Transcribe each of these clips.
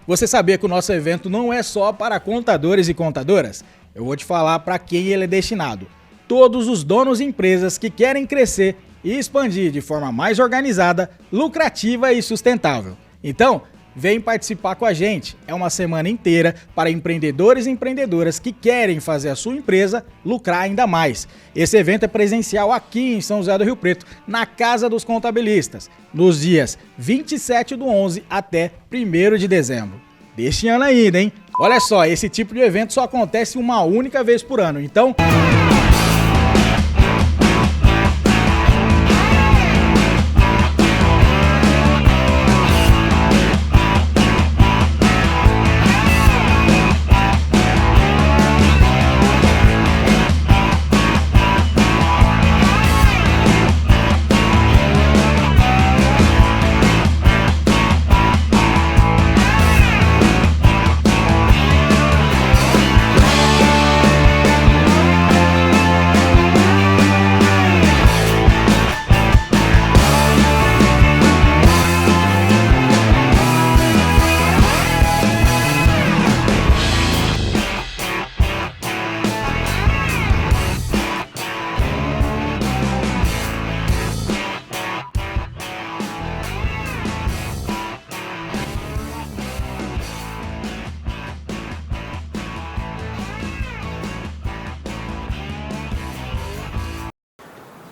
Você sabia que o nosso evento não é só para contadores e contadoras? Eu vou te falar para quem ele é destinado. Todos os donos de empresas que querem crescer e expandir de forma mais organizada, lucrativa e sustentável. Então, vem participar com a gente. É uma semana inteira para empreendedores e empreendedoras que querem fazer a sua empresa lucrar ainda mais. Esse evento é presencial aqui em São José do Rio Preto, na Casa dos Contabilistas, nos dias 27/11 até 1º de dezembro. Deste ano ainda, hein? Olha só, esse tipo de evento só acontece uma única vez por ano, então...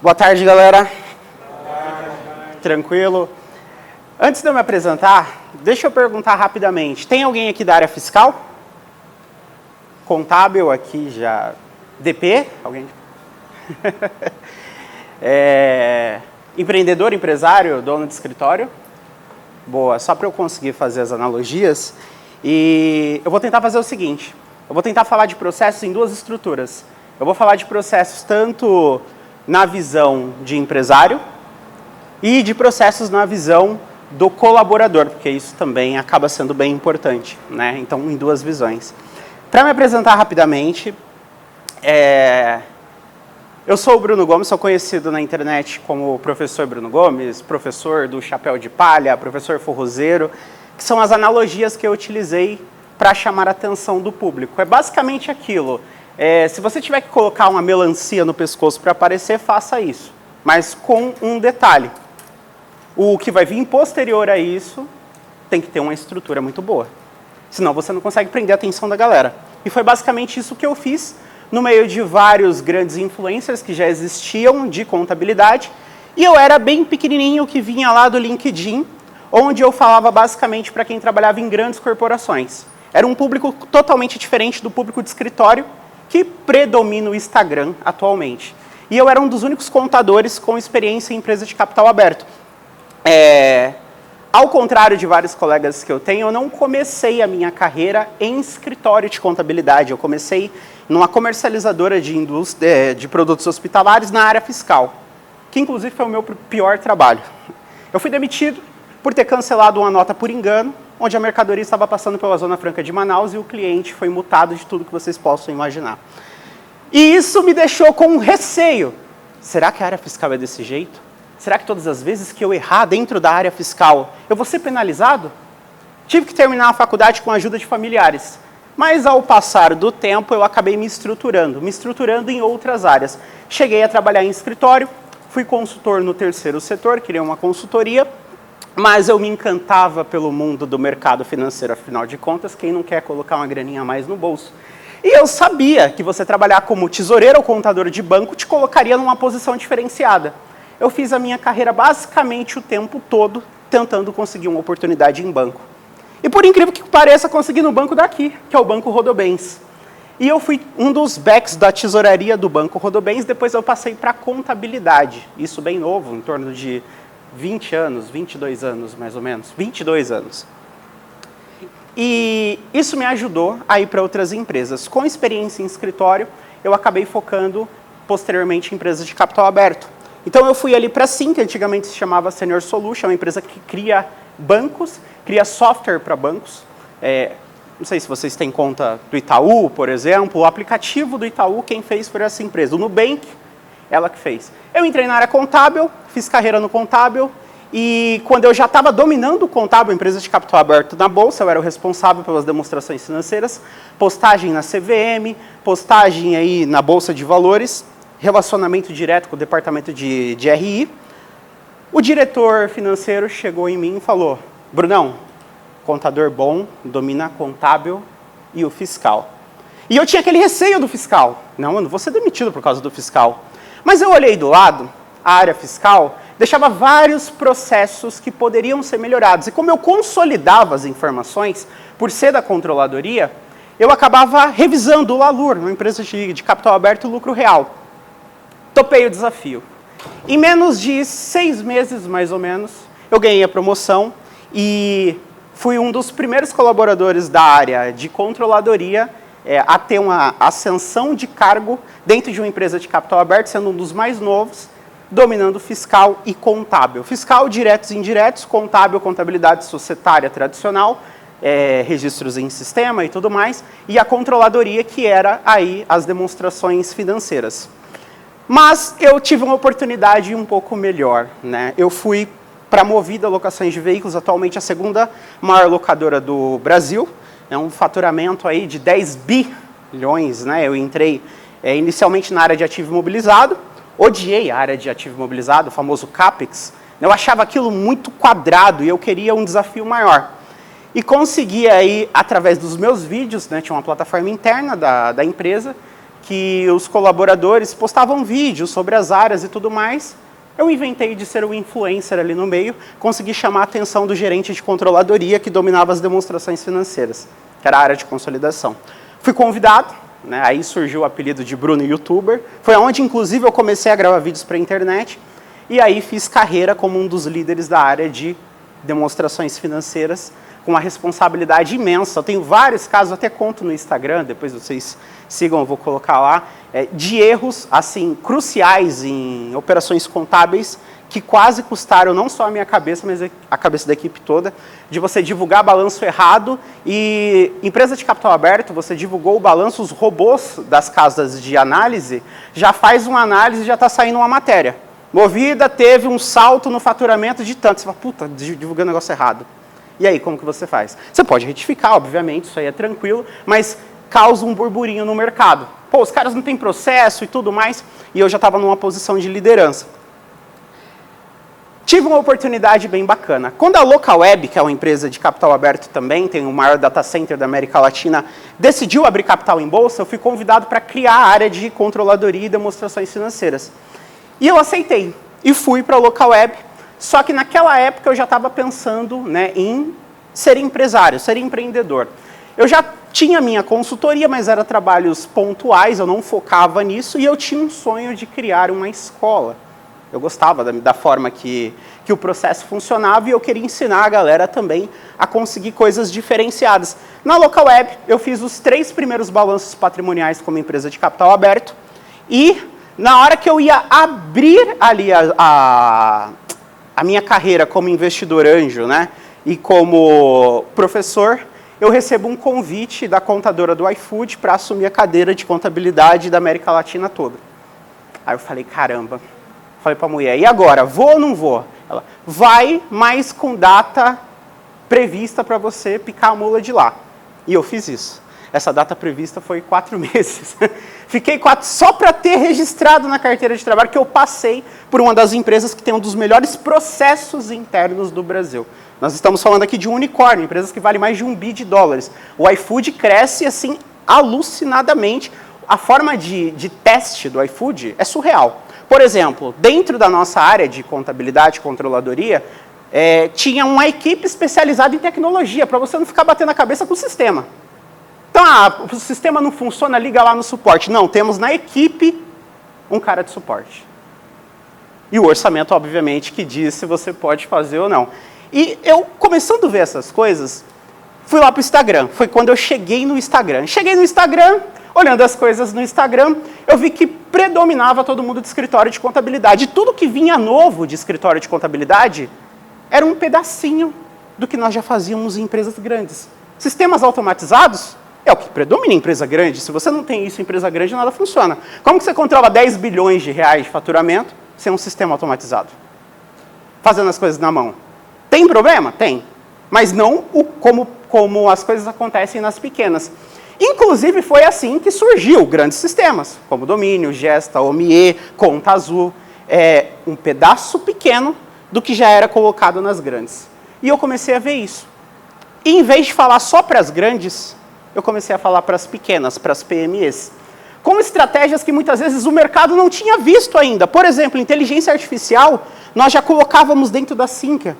Boa tarde, galera. Tranquilo? Antes de eu me apresentar, deixa eu perguntar rapidamente. Tem alguém aqui da área fiscal? Contábil aqui já... DP? Alguém? Empreendedor, empresário, dono de escritório? Boa, só para eu conseguir fazer as analogias. E eu vou tentar fazer o seguinte. Eu vou tentar falar de processos em duas estruturas. Eu vou falar de processos tanto... na visão de empresário e de processos na visão do colaborador, porque isso também acaba sendo bem importante, né? Então, em duas visões. Para me apresentar rapidamente, eu sou o Bruno Gomes, sou conhecido na internet como professor Bruno Gomes, professor do chapéu de palha, professor forrozeiro, que são as analogias que eu utilizei para chamar a atenção do público. É basicamente aquilo. Se você tiver que colocar uma melancia no pescoço para aparecer, faça isso. Mas com um detalhe. O que vai vir posterior a isso tem que ter uma estrutura muito boa. Senão você não consegue prender a atenção da galera. E foi basicamente isso que eu fiz no meio de vários grandes influencers que já existiam de contabilidade. E eu era bem pequenininho que vinha lá do LinkedIn, onde eu falava basicamente para quem trabalhava em grandes corporações. Era um público totalmente diferente do público de escritório, que predomina o Instagram atualmente. E eu era um dos únicos contadores com experiência em empresa de capital aberto. Ao contrário de vários colegas que eu tenho, eu não comecei a minha carreira em escritório de contabilidade. Eu comecei numa comercializadora de produtos hospitalares na área fiscal, que inclusive foi o meu pior trabalho. Eu fui demitido por ter cancelado uma nota por engano, onde a mercadoria estava passando pela Zona Franca de Manaus e o cliente foi multado de tudo que vocês possam imaginar. E isso me deixou com um receio. Será que a área fiscal é desse jeito? Será que todas as vezes que eu errar dentro da área fiscal, eu vou ser penalizado? Tive que terminar a faculdade com a ajuda de familiares. Mas ao passar do tempo, eu acabei me estruturando em outras áreas. Cheguei a trabalhar em escritório, fui consultor no terceiro setor, criei uma consultoria, mas eu me encantava pelo mundo do mercado financeiro, afinal de contas, quem não quer colocar uma graninha a mais no bolso? E eu sabia que você trabalhar como tesoureiro ou contador de banco te colocaria numa posição diferenciada. Eu fiz a minha carreira basicamente o tempo todo tentando conseguir uma oportunidade em banco. E por incrível que pareça, consegui no banco daqui, que é o Banco Rodobens. E eu fui um dos backs da tesouraria do Banco Rodobens, depois eu passei para contabilidade. Isso bem novo, em torno de 20 anos, 22 anos mais ou menos, 22 anos. E isso me ajudou a ir para outras empresas. Com experiência em escritório, eu acabei focando posteriormente em empresas de capital aberto. Então eu fui ali para a Sim, que antigamente se chamava Senior Solution, uma empresa que cria bancos, cria software para bancos. Não sei se vocês têm conta do Itaú, por exemplo, o aplicativo do Itaú, quem fez foi essa empresa. O Nubank, ela que fez. Eu entrei na área contábil, fiz carreira no contábil E quando eu já estava dominando o contábil, empresa de capital aberto na Bolsa, eu era o responsável pelas demonstrações financeiras, postagem na CVM, postagem aí na Bolsa de Valores, relacionamento direto com o departamento de RI. O diretor financeiro chegou em mim e falou: Brunão, contador bom, domina contábil e o fiscal. E eu tinha aquele receio do fiscal. Não, eu não vou ser demitido por causa do fiscal. Mas eu olhei do lado, a área fiscal deixava vários processos que poderiam ser melhorados. E como eu consolidava as informações, por ser da controladoria, eu acabava revisando o LALUR, uma empresa de capital aberto e lucro real. Topei o desafio. Em menos de 6 meses, mais ou menos, eu ganhei a promoção e fui um dos primeiros colaboradores da área de controladoria a ter uma ascensão de cargo dentro de uma empresa de capital aberto, sendo um dos mais novos, dominando fiscal e contábil. Fiscal, diretos e indiretos, contábil, contabilidade societária tradicional, registros em sistema e tudo mais, e a controladoria, que era aí as demonstrações financeiras. Mas eu tive uma oportunidade um pouco melhor, né? Eu fui para a Movida Locações de Veículos, atualmente a segunda maior locadora do Brasil, é um faturamento aí de 10 bilhões, né? Eu entrei inicialmente na área de ativo imobilizado, odiei a área de ativo imobilizado, o famoso CAPEX. Eu achava aquilo muito quadrado e eu queria um desafio maior. E consegui aí, através dos meus vídeos, né, tinha uma plataforma interna da empresa, que os colaboradores postavam vídeos sobre as áreas e tudo mais. Eu inventei de ser o influencer ali no meio, consegui chamar a atenção do gerente de controladoria que dominava as demonstrações financeiras, que era a área de consolidação. Fui convidado, né, aí surgiu o apelido de Bruno YouTuber, foi onde inclusive eu comecei a gravar vídeos para a internet, e aí fiz carreira como um dos líderes da área de demonstrações financeiras, com uma responsabilidade imensa. Eu tenho vários casos, até conto no Instagram, depois vocês sigam, eu vou colocar lá, de erros assim cruciais em operações contábeis que quase custaram não só a minha cabeça, mas a cabeça da equipe toda, de você divulgar balanço errado. E empresa de capital aberto, você divulgou o balanço, os robôs das casas de análise já faz uma análise e já está saindo uma matéria. Movida teve um salto no faturamento de tanto. Você fala, puta, divulgando negócio errado. E aí, como que você faz? Você pode retificar, obviamente, isso aí é tranquilo, mas causa um burburinho no mercado. Pô, os caras não têm processo e tudo mais, e eu já estava numa posição de liderança. Tive uma oportunidade bem bacana. Quando a Localweb, que é uma empresa de capital aberto também, tem o maior data center da América Latina, decidiu abrir capital em bolsa, eu fui convidado para criar a área de controladoria e demonstrações financeiras. E eu aceitei, e fui para a Localweb. Só que naquela época eu já estava pensando, né, em ser empresário, ser empreendedor. Eu já tinha minha consultoria, mas eram trabalhos pontuais, eu não focava nisso, e eu tinha um sonho de criar uma escola. Eu gostava da forma que o processo funcionava e eu queria ensinar a galera também a conseguir coisas diferenciadas. Na Localweb, eu fiz os 3 primeiros balanços patrimoniais como empresa de capital aberto, e na hora que eu ia abrir ali a minha carreira como investidor anjo, né, e como professor, eu recebo um convite da contadora do iFood para assumir a cadeira de contabilidade da América Latina toda. Aí eu falei, caramba. Falei para a mulher, e agora, vou ou não vou? Ela, vai, mas com data prevista para você picar a mula de lá. E eu fiz isso. Essa data prevista foi 4 meses. Fiquei 4 só para ter registrado na carteira de trabalho que eu passei por uma das empresas que tem um dos melhores processos internos do Brasil. Nós estamos falando aqui de um unicórnio, empresas que valem mais de $1 bilhão. O iFood cresce assim alucinadamente. A forma de teste do iFood é surreal. Por exemplo, dentro da nossa área de contabilidade e controladoria, tinha uma equipe especializada em tecnologia, para você não ficar batendo a cabeça com o sistema. Então, o sistema não funciona, liga lá no suporte. Não, temos na equipe um cara de suporte. E o orçamento, obviamente, que diz se você pode fazer ou não. E eu, começando a ver essas coisas, fui lá para o Instagram. Foi quando eu cheguei no Instagram. Cheguei no Instagram, olhando as coisas no Instagram, eu vi que predominava todo mundo de escritório de contabilidade. E tudo que vinha novo de escritório de contabilidade era um pedacinho do que nós já fazíamos em empresas grandes. Sistemas automatizados é o que predomina em empresa grande. Se você não tem isso em empresa grande, nada funciona. Como que você controla 10 bilhões de reais de faturamento sem um sistema automatizado? fazendo as coisas na mão. Tem problema? Tem. Mas não como as coisas acontecem nas pequenas. Inclusive, foi assim que surgiu grandes sistemas, como Domínio, Gesta, OMIE, Conta Azul. É um pedaço pequeno do que já era colocado nas grandes. E eu comecei a ver isso. E, em vez de falar só para as grandes, eu comecei a falar para as pequenas, para as PMEs. Com estratégias que muitas vezes o mercado não tinha visto ainda. Por exemplo, inteligência artificial, nós já colocávamos dentro da Sinqia.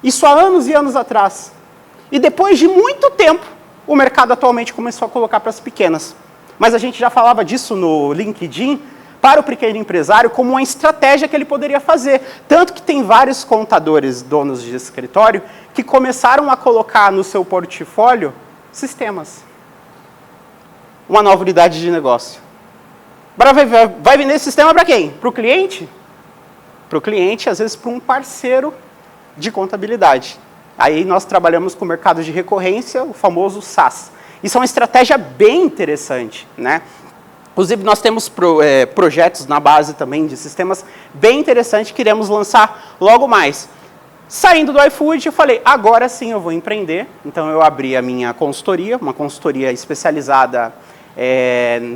Isso há anos e anos atrás. E depois de muito tempo, o mercado atualmente começou a colocar para as pequenas. Mas a gente já falava disso no LinkedIn, para o pequeno empresário, como uma estratégia que ele poderia fazer. Tanto que tem vários contadores, donos de escritório, que começaram a colocar no seu portfólio sistemas. Uma nova unidade de negócio. Vai vender esse sistema para quem? Para o cliente? Para o cliente, às vezes para um parceiro de contabilidade. Aí nós trabalhamos com o mercado de recorrência, o famoso SaaS. Isso é uma estratégia bem interessante, né? Inclusive, nós temos projetos na base também de sistemas bem interessantes que iremos lançar logo mais. Saindo do iFood, eu falei, agora sim eu vou empreender. Então, eu abri a minha consultoria, uma consultoria especializada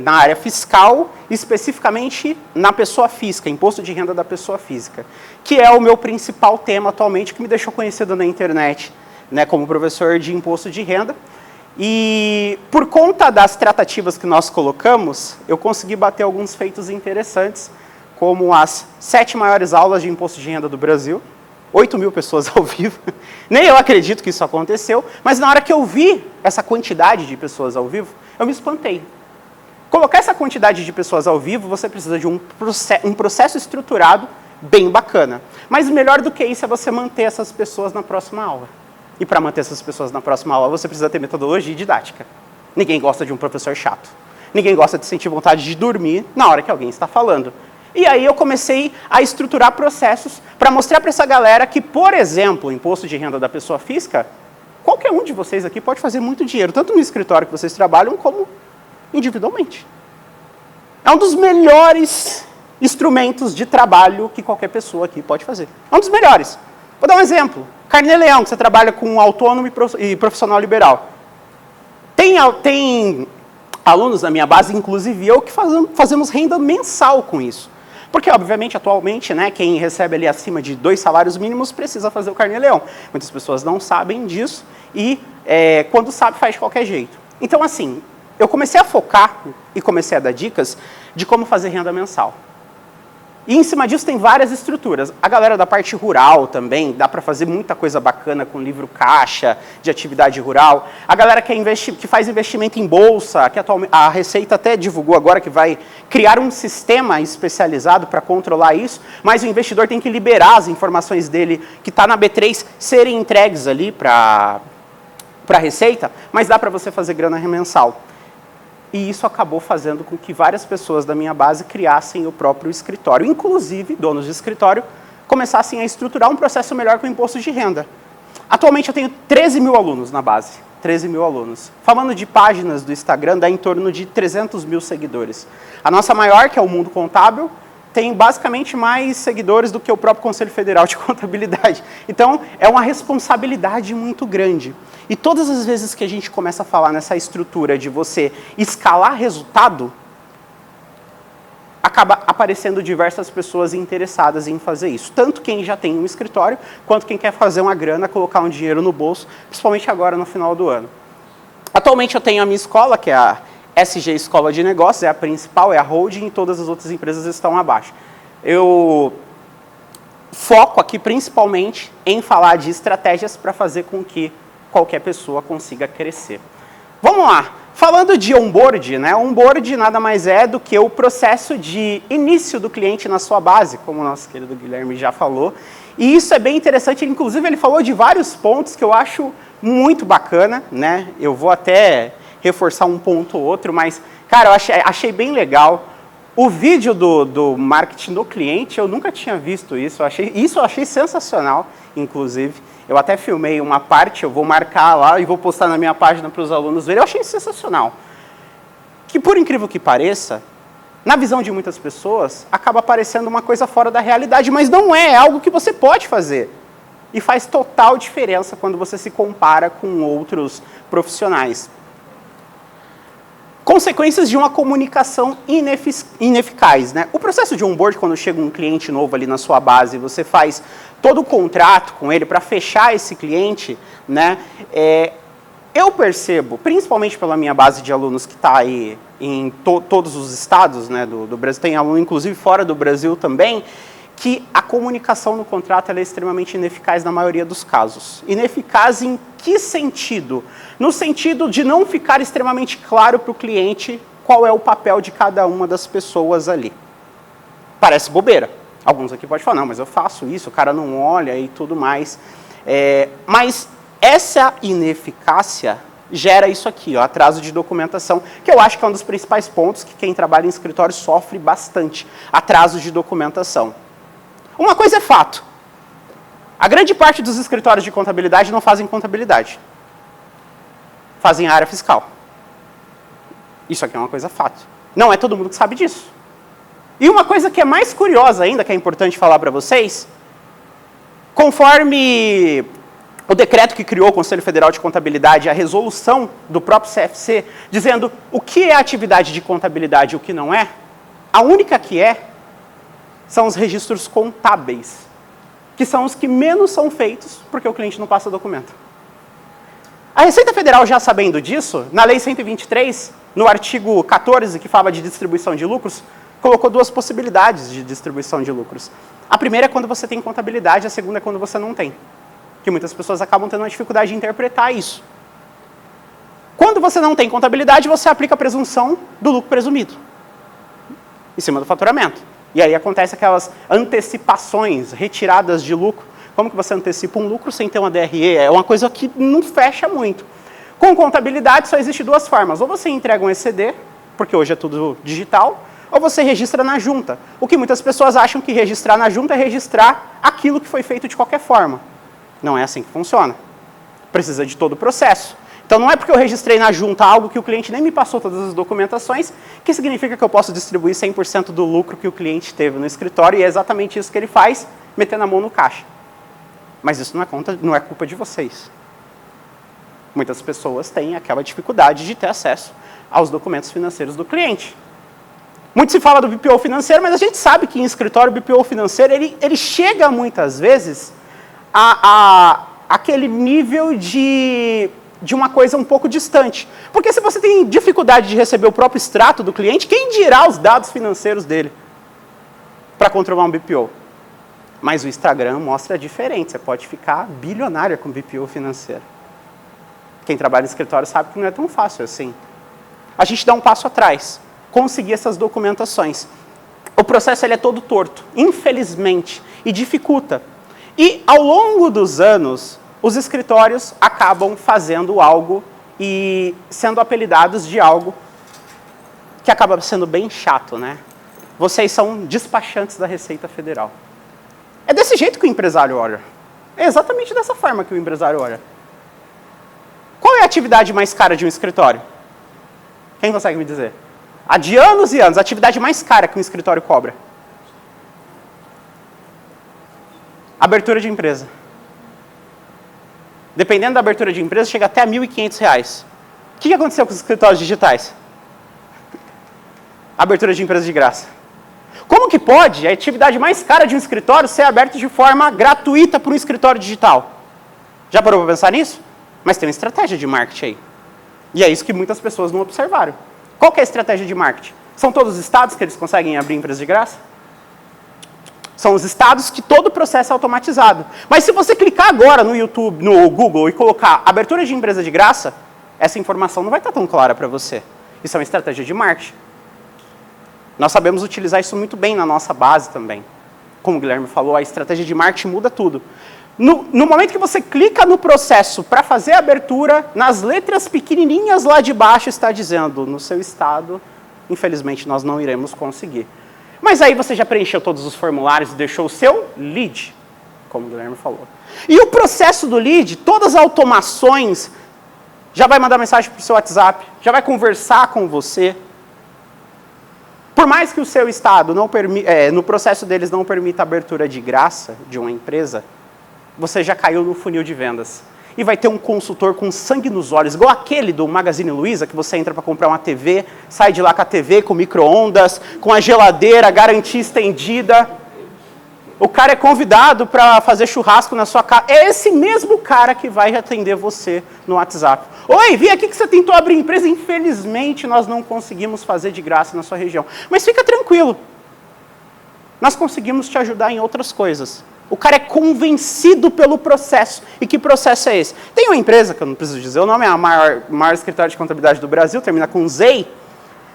na área fiscal, especificamente na pessoa física, imposto de renda da pessoa física, que é o meu principal tema atualmente, que me deixou conhecido na internet, né, como professor de imposto de renda. E por conta das tratativas que nós colocamos, eu consegui bater alguns feitos interessantes, como as 7 maiores aulas de imposto de renda do Brasil, 8 mil pessoas ao vivo. Nem eu acredito que isso aconteceu, mas na hora que eu vi essa quantidade de pessoas ao vivo, eu me espantei. Colocar essa quantidade de pessoas ao vivo, você precisa de um processo estruturado bem bacana. Mas melhor do que isso é você manter essas pessoas na próxima aula. E para manter essas pessoas na próxima aula, você precisa ter metodologia e didática. Ninguém gosta de um professor chato. Ninguém gosta de sentir vontade de dormir na hora que alguém está falando. E aí eu comecei a estruturar processos para mostrar para essa galera que, por exemplo, o imposto de renda da pessoa física, qualquer um de vocês aqui pode fazer muito dinheiro, tanto no escritório que vocês trabalham, como individualmente. É um dos melhores instrumentos de trabalho que qualquer pessoa aqui pode fazer. É um dos melhores. Vou dar um exemplo. Carnê-Leão, que você trabalha com autônomo e profissional liberal. Tem alunos na minha base, inclusive eu, que fazemos renda mensal com isso. Porque, obviamente, atualmente, né, quem recebe ali acima de 2 salários mínimos precisa fazer o Carnê-Leão. Muitas pessoas não sabem disso e, quando sabe, faz de qualquer jeito. Então, assim, eu comecei a focar e comecei a dar dicas de como fazer renda mensal. E em cima disso tem várias estruturas. A galera da parte rural também, dá para fazer muita coisa bacana com livro caixa, de atividade rural. A galera que faz investimento em bolsa, que atualmente a Receita até divulgou agora que vai criar um sistema especializado para controlar isso, mas o investidor tem que liberar as informações dele, que está na B3, serem entregues ali para a Receita, mas dá para você fazer grana mensal. E isso acabou fazendo com que várias pessoas da minha base criassem o próprio escritório. Inclusive, donos de escritório, começassem a estruturar um processo melhor com o imposto de renda. Atualmente eu tenho 13 mil alunos na base. 13 mil alunos. Falando de páginas do Instagram, dá em torno de 300 mil seguidores. A nossa maior, que é o Mundo Contábil, tem basicamente mais seguidores do que o próprio Conselho Federal de Contabilidade. Então, é uma responsabilidade muito grande. E todas as vezes que a gente começa a falar nessa estrutura de você escalar resultado, acaba aparecendo diversas pessoas interessadas em fazer isso. Tanto quem já tem um escritório, quanto quem quer fazer uma grana, colocar um dinheiro no bolso, principalmente agora no final do ano. Atualmente eu tenho a minha escola, que é a SG Escola de Negócios, é a principal, é a holding, e todas as outras empresas estão abaixo. Eu foco aqui principalmente em falar de estratégias para fazer com que qualquer pessoa consiga crescer. Vamos lá. Falando de onboard, né? Onboard nada mais é do que o processo de início do cliente na sua base, como o nosso querido Guilherme já falou. E isso é bem interessante, inclusive ele falou de vários pontos que eu acho muito bacana, né? Eu vou até reforçar um ponto ou outro, mas, cara, eu achei bem legal. O vídeo do marketing do cliente, eu nunca tinha visto isso. Eu achei sensacional, inclusive. Eu até filmei uma parte, eu vou marcar lá e vou postar na minha página para os alunos verem. Eu achei sensacional. Que, por incrível que pareça, na visão de muitas pessoas, acaba parecendo uma coisa fora da realidade, mas não é, é algo que você pode fazer. E faz total diferença quando você se compara com outros profissionais. Consequências de uma comunicação ineficaz, né? O processo de onboard, quando chega um cliente novo ali na sua base, você faz todo o contrato com ele para fechar esse cliente, né? Eu percebo, principalmente pela minha base de alunos que está aí em todos os estados, né, do Brasil, tem aluno inclusive fora do Brasil também, que a comunicação no contrato ela é extremamente ineficaz na maioria dos casos. Ineficaz em que sentido? No sentido de não ficar extremamente claro para o cliente qual é o papel de cada uma das pessoas ali. Parece bobeira. Alguns aqui podem falar, não, mas eu faço isso, o cara não olha e tudo mais. Mas essa ineficácia gera isso aqui, ó, atraso de documentação, que eu acho que é um dos principais pontos que quem trabalha em escritório sofre bastante, atraso de documentação. Uma coisa é fato, a grande parte dos escritórios de contabilidade não fazem contabilidade, fazem a área fiscal. Isso aqui é uma coisa fato. Não é todo mundo que sabe disso. E uma coisa que é mais curiosa ainda, que é importante falar para vocês, conforme o decreto que criou o Conselho Federal de Contabilidade, a resolução do próprio CFC, dizendo o que é atividade de contabilidade e o que não é, a única que são os registros contábeis, que são os que menos são feitos porque o cliente não passa documento. A Receita Federal, já sabendo disso, na Lei 123, no artigo 14, que fala de distribuição de lucros, colocou duas possibilidades de distribuição de lucros. A primeira é quando você tem contabilidade, a segunda é quando você não tem. Que muitas pessoas acabam tendo uma dificuldade de interpretar isso. Quando você não tem contabilidade, você aplica a presunção do lucro presumido, em cima do faturamento. E aí acontece aquelas antecipações, retiradas de lucro. Como que você antecipa um lucro sem ter uma DRE? É uma coisa que não fecha muito. Com contabilidade só existe duas formas. Ou você entrega um ECD, porque hoje é tudo digital, ou você registra na junta. O que muitas pessoas acham que registrar na junta é registrar aquilo que foi feito de qualquer forma. Não é assim que funciona. Precisa de todo o processo. Então não é porque eu registrei na junta algo que o cliente nem me passou todas as documentações, que significa que eu posso distribuir 100% do lucro que o cliente teve no escritório, e é exatamente isso que ele faz, metendo a mão no caixa. Mas isso não é culpa de vocês. Muitas pessoas têm aquela dificuldade de ter acesso aos documentos financeiros do cliente. Muito se fala do BPO financeiro, mas a gente sabe que em escritório o BPO financeiro ele chega muitas vezes a aquele nível de uma coisa um pouco distante. Porque se você tem dificuldade de receber o próprio extrato do cliente, quem dirá os dados financeiros dele para controlar um BPO? Mas o Instagram mostra diferente, você pode ficar bilionária com BPO financeiro. Quem trabalha em escritório sabe que não é tão fácil assim. A gente dá um passo atrás, conseguir essas documentações. O processo ele é todo torto, infelizmente, e dificulta. E ao longo dos anos, os escritórios acabam fazendo algo e sendo apelidados de algo que acaba sendo bem chato, né? Vocês são despachantes da Receita Federal. É desse jeito que o empresário olha. É exatamente dessa forma que o empresário olha. Qual é a atividade mais cara de um escritório? Quem consegue me dizer? Há de anos e anos, a atividade mais cara que um escritório cobra. Abertura de empresa. Dependendo da abertura de empresa, chega até R$ 1.500. O que aconteceu com os escritórios digitais? Abertura de empresa de graça. Como que pode a atividade mais cara de um escritório ser aberta de forma gratuita para um escritório digital? Já parou para pensar nisso? Mas tem uma estratégia de marketing aí. E é isso que muitas pessoas não observaram. Qual que é a estratégia de marketing? São todos os estados que eles conseguem abrir empresa de graça? São os estados que todo o processo é automatizado. Mas se você clicar agora no YouTube, no Google, e colocar abertura de empresa de graça, essa informação não vai estar tão clara para você. Isso é uma estratégia de marketing. Nós sabemos utilizar isso muito bem na nossa base também. Como o Guilherme falou, a estratégia de marketing muda tudo. No momento que você clica no processo para fazer a abertura, nas letras pequenininhas lá de baixo está dizendo, no seu estado, infelizmente nós não iremos conseguir. Mas aí você já preencheu todos os formulários e deixou o seu lead, como o Guilherme falou. E o processo do lead, todas as automações, já vai mandar mensagem para o seu WhatsApp, já vai conversar com você. Por mais que o seu estado no processo deles não permita a abertura de graça de uma empresa, você já caiu no funil de vendas. E vai ter um consultor com sangue nos olhos, igual aquele do Magazine Luiza, que você entra para comprar uma TV, sai de lá com a TV, com micro-ondas, com a geladeira, garantia estendida. O cara é convidado para fazer churrasco na sua casa. É esse mesmo cara que vai atender você no WhatsApp. Oi, vi aqui que você tentou abrir empresa. Infelizmente, nós não conseguimos fazer de graça na sua região. Mas fica tranquilo. Nós conseguimos te ajudar em outras coisas. O cara é convencido pelo processo. E que processo é esse? Tem uma empresa, que eu não preciso dizer o nome, é a maior escritório de contabilidade do Brasil, termina com ZEI.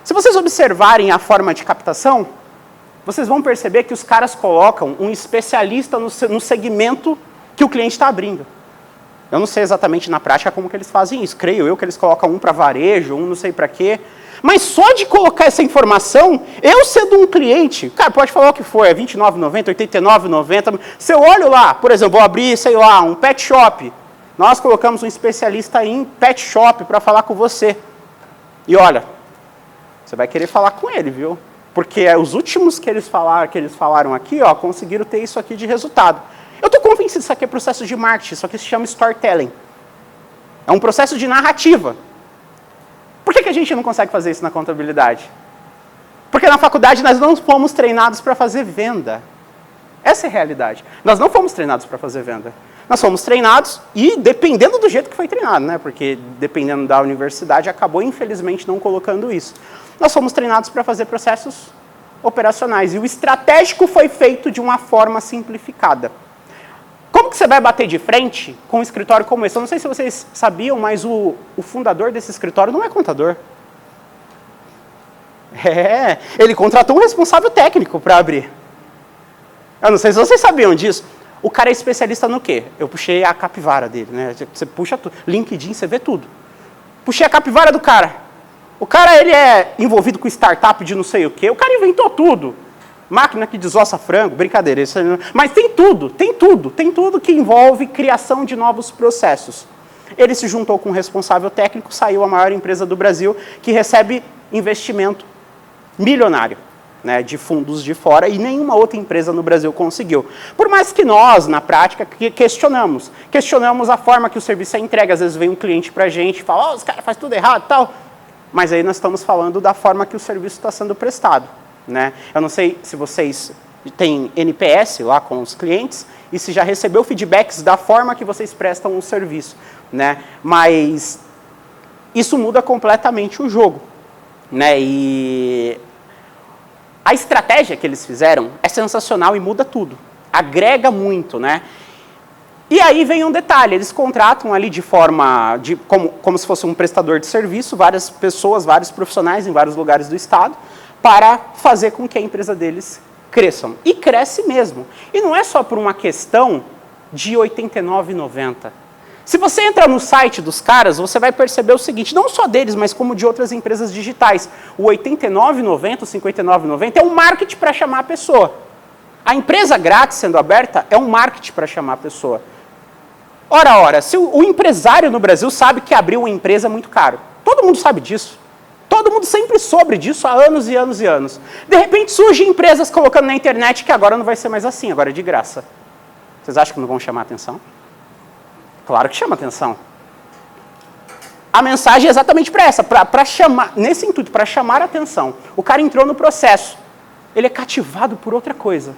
Se vocês observarem a forma de captação, vocês vão perceber que os caras colocam um especialista no segmento que o cliente está abrindo. Eu não sei exatamente na prática como que eles fazem isso. Creio eu que eles colocam um para varejo, um não sei para quê. Mas só de colocar essa informação, eu sendo um cliente, cara, pode falar o que for, é R$ 29,90, R$ 89,90. Se eu olho lá, por exemplo, vou abrir, sei lá, um pet shop. Nós colocamos um especialista em pet shop para falar com você. E olha, você vai querer falar com ele, viu? Porque os últimos que eles falaram aqui, ó, conseguiram ter isso aqui de resultado. Eu estou convencido que isso aqui é processo de marketing, isso aqui se chama storytelling. É um processo de narrativa. Por que a gente não consegue fazer isso na contabilidade? Porque na faculdade nós não fomos treinados para fazer venda. Essa é a realidade. Nós não fomos treinados para fazer venda. Nós fomos treinados e dependendo do jeito que foi treinado, né? Porque dependendo da universidade acabou infelizmente não colocando isso. Nós fomos treinados para fazer processos operacionais e o estratégico foi feito de uma forma simplificada. Como que você vai bater de frente com um escritório como esse? Eu não sei se vocês sabiam, mas o fundador desse escritório não é contador. Ele contratou um responsável técnico para abrir. Eu não sei se vocês sabiam disso. O cara é especialista no quê? Eu puxei a capivara dele, né? Você puxa tudo. LinkedIn, você vê tudo. Puxei a capivara do cara. O cara, ele é envolvido com startup de não sei o quê. O cara inventou tudo. Máquina que desossa frango, brincadeira. Isso não... Mas tem tudo que envolve criação de novos processos. Ele se juntou com um responsável técnico, saiu a maior empresa do Brasil, que recebe investimento milionário, né, de fundos de fora, e nenhuma outra empresa no Brasil conseguiu. Por mais que nós, na prática, questionamos a forma que o serviço é entregue. Às vezes vem um cliente para a gente e fala, os caras fazem tudo errado e tal. Mas aí nós estamos falando da forma que o serviço está sendo prestado. Né? Eu não sei se vocês têm NPS lá com os clientes e se já recebeu feedbacks da forma que vocês prestam o serviço. Né? Mas isso muda completamente o jogo. Né? E a estratégia que eles fizeram é sensacional e muda tudo. Agrega muito. Né? E aí vem um detalhe, eles contratam ali de forma, como se fosse um prestador de serviço, várias pessoas, vários profissionais em vários lugares do estado, para fazer com que a empresa deles cresçam. E cresce mesmo. E não é só por uma questão de R$ 89,90. Se você entra no site dos caras, você vai perceber o seguinte, não só deles, mas como de outras empresas digitais. O R$ 89,90, o R$ 59,90 é um marketing para chamar a pessoa. A empresa grátis sendo aberta é um marketing para chamar a pessoa. Ora, se o empresário no Brasil sabe que abrir uma empresa é muito caro. Todo mundo sabe disso. Todo mundo sempre soube disso há anos e anos e anos. De repente surgem empresas colocando na internet que agora não vai ser mais assim, agora é de graça. Vocês acham que não vão chamar atenção? Claro que chama atenção. A mensagem é exatamente para essa, para chamar, nesse intuito, para chamar a atenção. O cara entrou no processo, ele é cativado por outra coisa.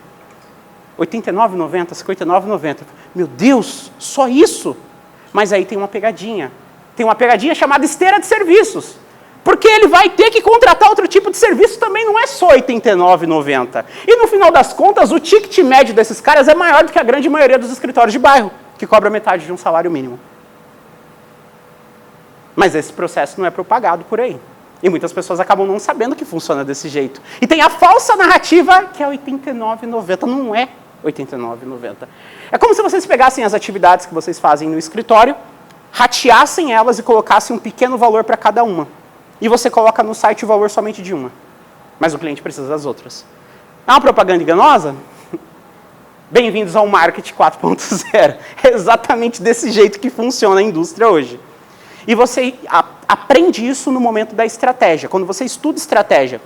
R$ 89,90, R$ 59,90. Meu Deus, só isso? Mas aí tem uma pegadinha. Tem uma pegadinha chamada esteira de serviços. Porque ele vai ter que contratar outro tipo de serviço, também não é só R$ 89,90. E no final das contas, o ticket médio desses caras é maior do que a grande maioria dos escritórios de bairro, que cobra metade de um salário mínimo. Mas esse processo não é propagado por aí. E muitas pessoas acabam não sabendo que funciona desse jeito. E tem a falsa narrativa que é R$ 89,90. Não é R$ 89,90. É como se vocês pegassem as atividades que vocês fazem no escritório, rateassem elas e colocassem um pequeno valor para cada uma. E você coloca no site o valor somente de uma. Mas o cliente precisa das outras. É uma propaganda enganosa? Bem-vindos ao Marketing 4.0. É exatamente desse jeito que funciona a indústria hoje. E você aprende isso no momento da estratégia, quando você estuda estratégia.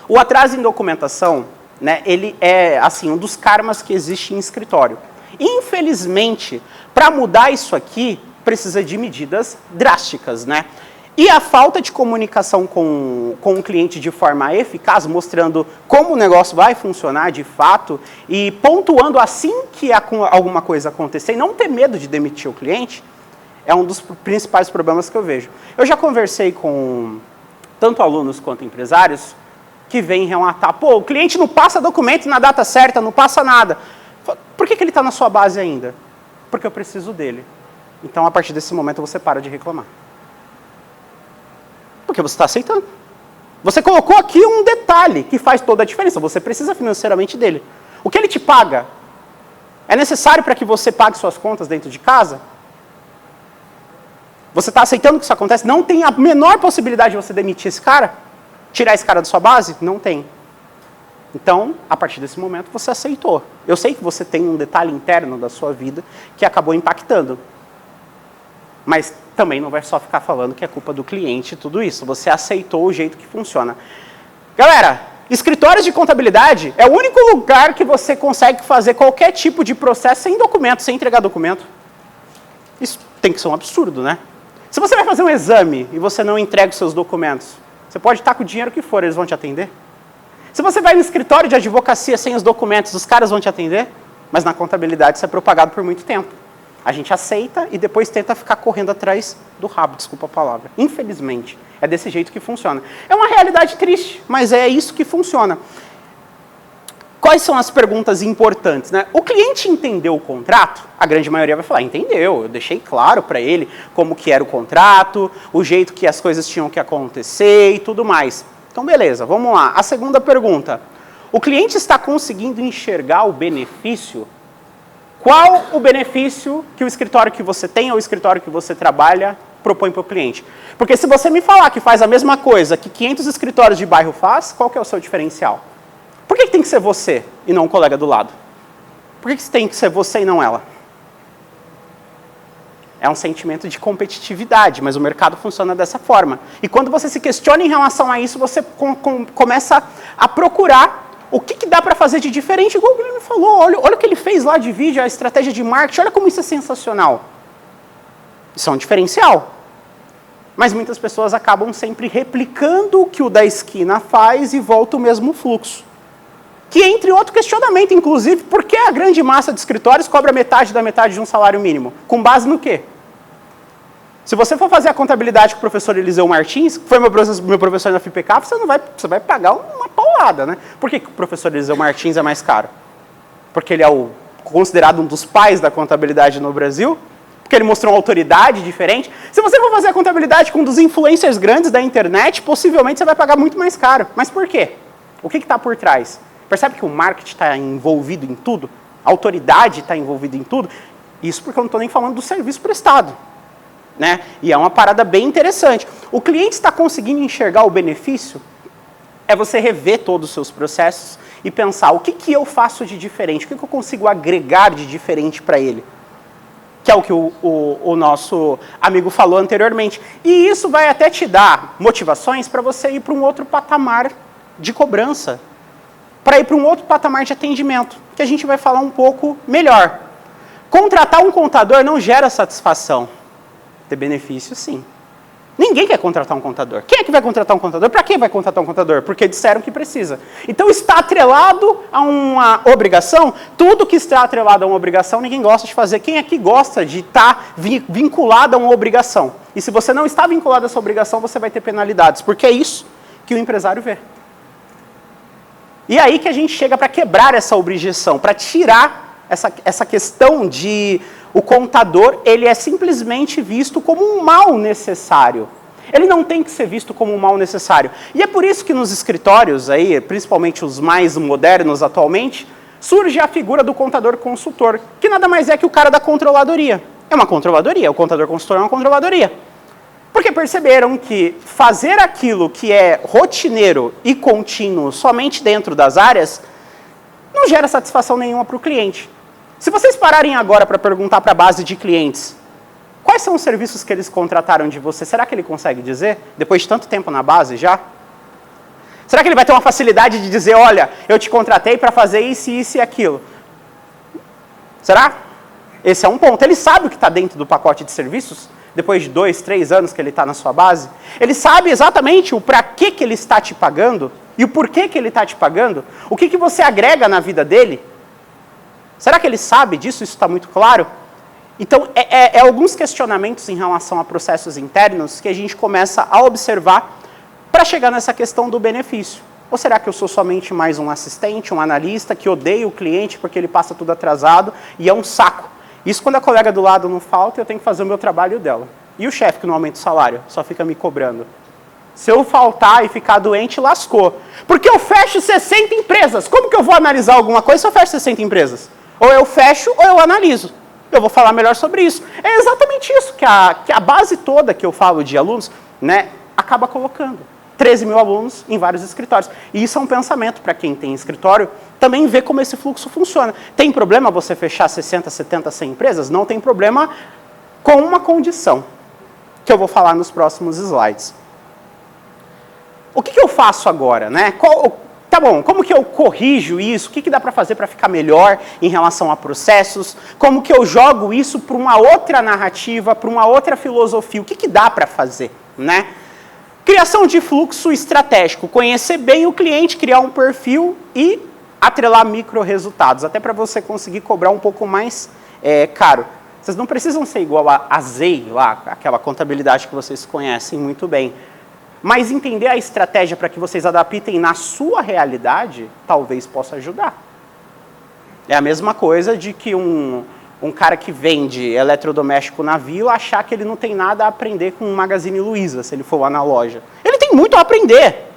O atraso em documentação, né, ele é assim, um dos karmas que existe em escritório. Infelizmente, para mudar isso aqui, precisa de medidas drásticas, né? E a falta de comunicação com o cliente de forma eficaz, mostrando como o negócio vai funcionar de fato e pontuando assim que alguma coisa acontecer e não ter medo de demitir o cliente, é um dos principais problemas que eu vejo. Eu já conversei com tanto alunos quanto empresários que vêm relatar, pô, o cliente não passa documento na data certa, não passa nada. Por que ele está na sua base ainda? Porque eu preciso dele. Então, a partir desse momento, você para de reclamar. Porque você está aceitando. Você colocou aqui um detalhe que faz toda a diferença. Você precisa financeiramente dele. O que ele te paga é necessário para que você pague suas contas dentro de casa? Você está aceitando que isso acontece? Não tem a menor possibilidade de você demitir esse cara? Tirar esse cara da sua base? Não tem. Então, a partir desse momento, você aceitou. Eu sei que você tem um detalhe interno da sua vida que acabou impactando. Mas também não vai só ficar falando que é culpa do cliente e tudo isso. Você aceitou o jeito que funciona. Galera, escritórios de contabilidade é o único lugar que você consegue fazer qualquer tipo de processo sem documento, sem entregar documento. Isso tem que ser um absurdo, né? Se você vai fazer um exame e você não entrega os seus documentos, você pode estar com o dinheiro que for, eles vão te atender? Se você vai no escritório de advocacia sem os documentos, os caras vão te atender? Mas na contabilidade isso é propagado por muito tempo. A gente aceita e depois tenta ficar correndo atrás do rabo, desculpa a palavra. Infelizmente, é desse jeito que funciona. É uma realidade triste, mas é isso que funciona. Quais são as perguntas importantes, né? O cliente entendeu o contrato? A grande maioria vai falar, entendeu, eu deixei claro para ele como que era o contrato, o jeito que as coisas tinham que acontecer e tudo mais. Então, beleza, vamos lá. A segunda pergunta. O cliente está conseguindo enxergar o benefício? Qual o benefício que o escritório que você tem ou o escritório que você trabalha propõe para o cliente? Porque se você me falar que faz a mesma coisa que 500 escritórios de bairro faz, qual que é o seu diferencial? Por que tem que ser você e não o colega do lado? Por que tem que ser você e não ela? É um sentimento de competitividade, mas o mercado funciona dessa forma. E quando você se questiona em relação a isso, você começa a procurar o que dá para fazer de diferente, igual o Guilherme falou. Olha o que ele fez lá de vídeo, a estratégia de marketing, olha como isso é sensacional. Isso é um diferencial. Mas muitas pessoas acabam sempre replicando o que o da esquina faz e volta o mesmo fluxo. Que entre outro questionamento, inclusive, por que a grande massa de escritórios cobra metade da metade de um salário mínimo? Com base no quê? Se você for fazer a contabilidade com o professor Eliseu Martins, que foi meu professor na FIPK, você vai pagar uma paulada, né? Por que o professor Eliseu Martins é mais caro? Porque ele é considerado um dos pais da contabilidade no Brasil? Porque ele mostrou uma autoridade diferente? Se você for fazer a contabilidade com um dos influencers grandes da internet, possivelmente você vai pagar muito mais caro. Mas por quê? O que está por trás? Percebe que o marketing está envolvido em tudo? A autoridade está envolvida em tudo? Isso porque eu não estou nem falando do serviço prestado. Né? E é uma parada bem interessante. O cliente está conseguindo enxergar o benefício? É você rever todos os seus processos e pensar o que eu faço de diferente, o que eu consigo agregar de diferente para ele. Que é o que o nosso amigo falou anteriormente. E isso vai até te dar motivações para você ir para um outro patamar de cobrança, para ir para um outro patamar de atendimento, que a gente vai falar um pouco melhor. Contratar um contador não gera satisfação. Ter benefício, sim. Ninguém quer contratar um contador. Quem é que vai contratar um contador? Para quem vai contratar um contador? Porque disseram que precisa. Então, está atrelado a uma obrigação. Tudo que está atrelado a uma obrigação, ninguém gosta de fazer. Quem aqui gosta de estar vinculado a uma obrigação? E se você não está vinculado a essa obrigação, você vai ter penalidades. Porque é isso que o empresário vê. E aí que a gente chega para quebrar essa objeção, para tirar essa questão de o contador, ele é simplesmente visto como um mal necessário. Ele não tem que ser visto como um mal necessário. E é por isso que nos escritórios, aí, principalmente os mais modernos atualmente, surge a figura do contador consultor, que nada mais é que o cara da controladoria. É uma controladoria, o contador consultor é uma controladoria. Porque perceberam que fazer aquilo que é rotineiro e contínuo somente dentro das áreas não gera satisfação nenhuma para o cliente. Se vocês pararem agora para perguntar para a base de clientes, quais são os serviços que eles contrataram de você, será que ele consegue dizer? Depois de tanto tempo na base já? Será que ele vai ter uma facilidade de dizer, olha, eu te contratei para fazer isso, isso e aquilo? Será? Esse é um ponto. Ele sabe o que está dentro do pacote de serviços, depois de 2, 3 anos que ele está na sua base? Ele sabe exatamente o para que ele está te pagando e o porquê que ele está te pagando? O que você agrega na vida dele? Será que ele sabe disso? Isso está muito claro? Então, alguns questionamentos em relação a processos internos que a gente começa a observar para chegar nessa questão do benefício. Ou será que eu sou somente mais um assistente, um analista, que odeia o cliente porque ele passa tudo atrasado e é um saco? Isso quando a colega do lado não falta, eu tenho que fazer o meu trabalho dela. E o chefe que não aumenta o salário, só fica me cobrando. Se eu faltar e ficar doente, lascou. Porque eu fecho 60 empresas. Como que eu vou analisar alguma coisa se eu fecho 60 empresas? Ou eu fecho ou eu analiso. Eu vou falar melhor sobre isso. É exatamente isso que a base toda que eu falo de alunos, né, acaba colocando. 13 mil alunos em vários escritórios. E isso é um pensamento para quem tem escritório, também ver como esse fluxo funciona. Tem problema você fechar 60, 70, 100 empresas? Não tem problema, com uma condição, que eu vou falar nos próximos slides. O que eu faço agora, né? Tá bom, como que eu corrijo isso? O que dá para fazer para ficar melhor em relação a processos? Como que eu jogo isso para uma outra narrativa, para uma outra filosofia? O que dá para fazer, né? Criação de fluxo estratégico, conhecer bem o cliente, criar um perfil e atrelar micro-resultados, até para você conseguir cobrar um pouco mais caro. Vocês não precisam ser igual a ZEI, lá, aquela contabilidade que vocês conhecem muito bem. Mas entender a estratégia para que vocês adaptem na sua realidade, talvez possa ajudar. É a mesma coisa de que um cara que vende eletrodoméstico na vila achar que ele não tem nada a aprender com o Magazine Luiza, se ele for lá na loja. Ele tem muito a aprender.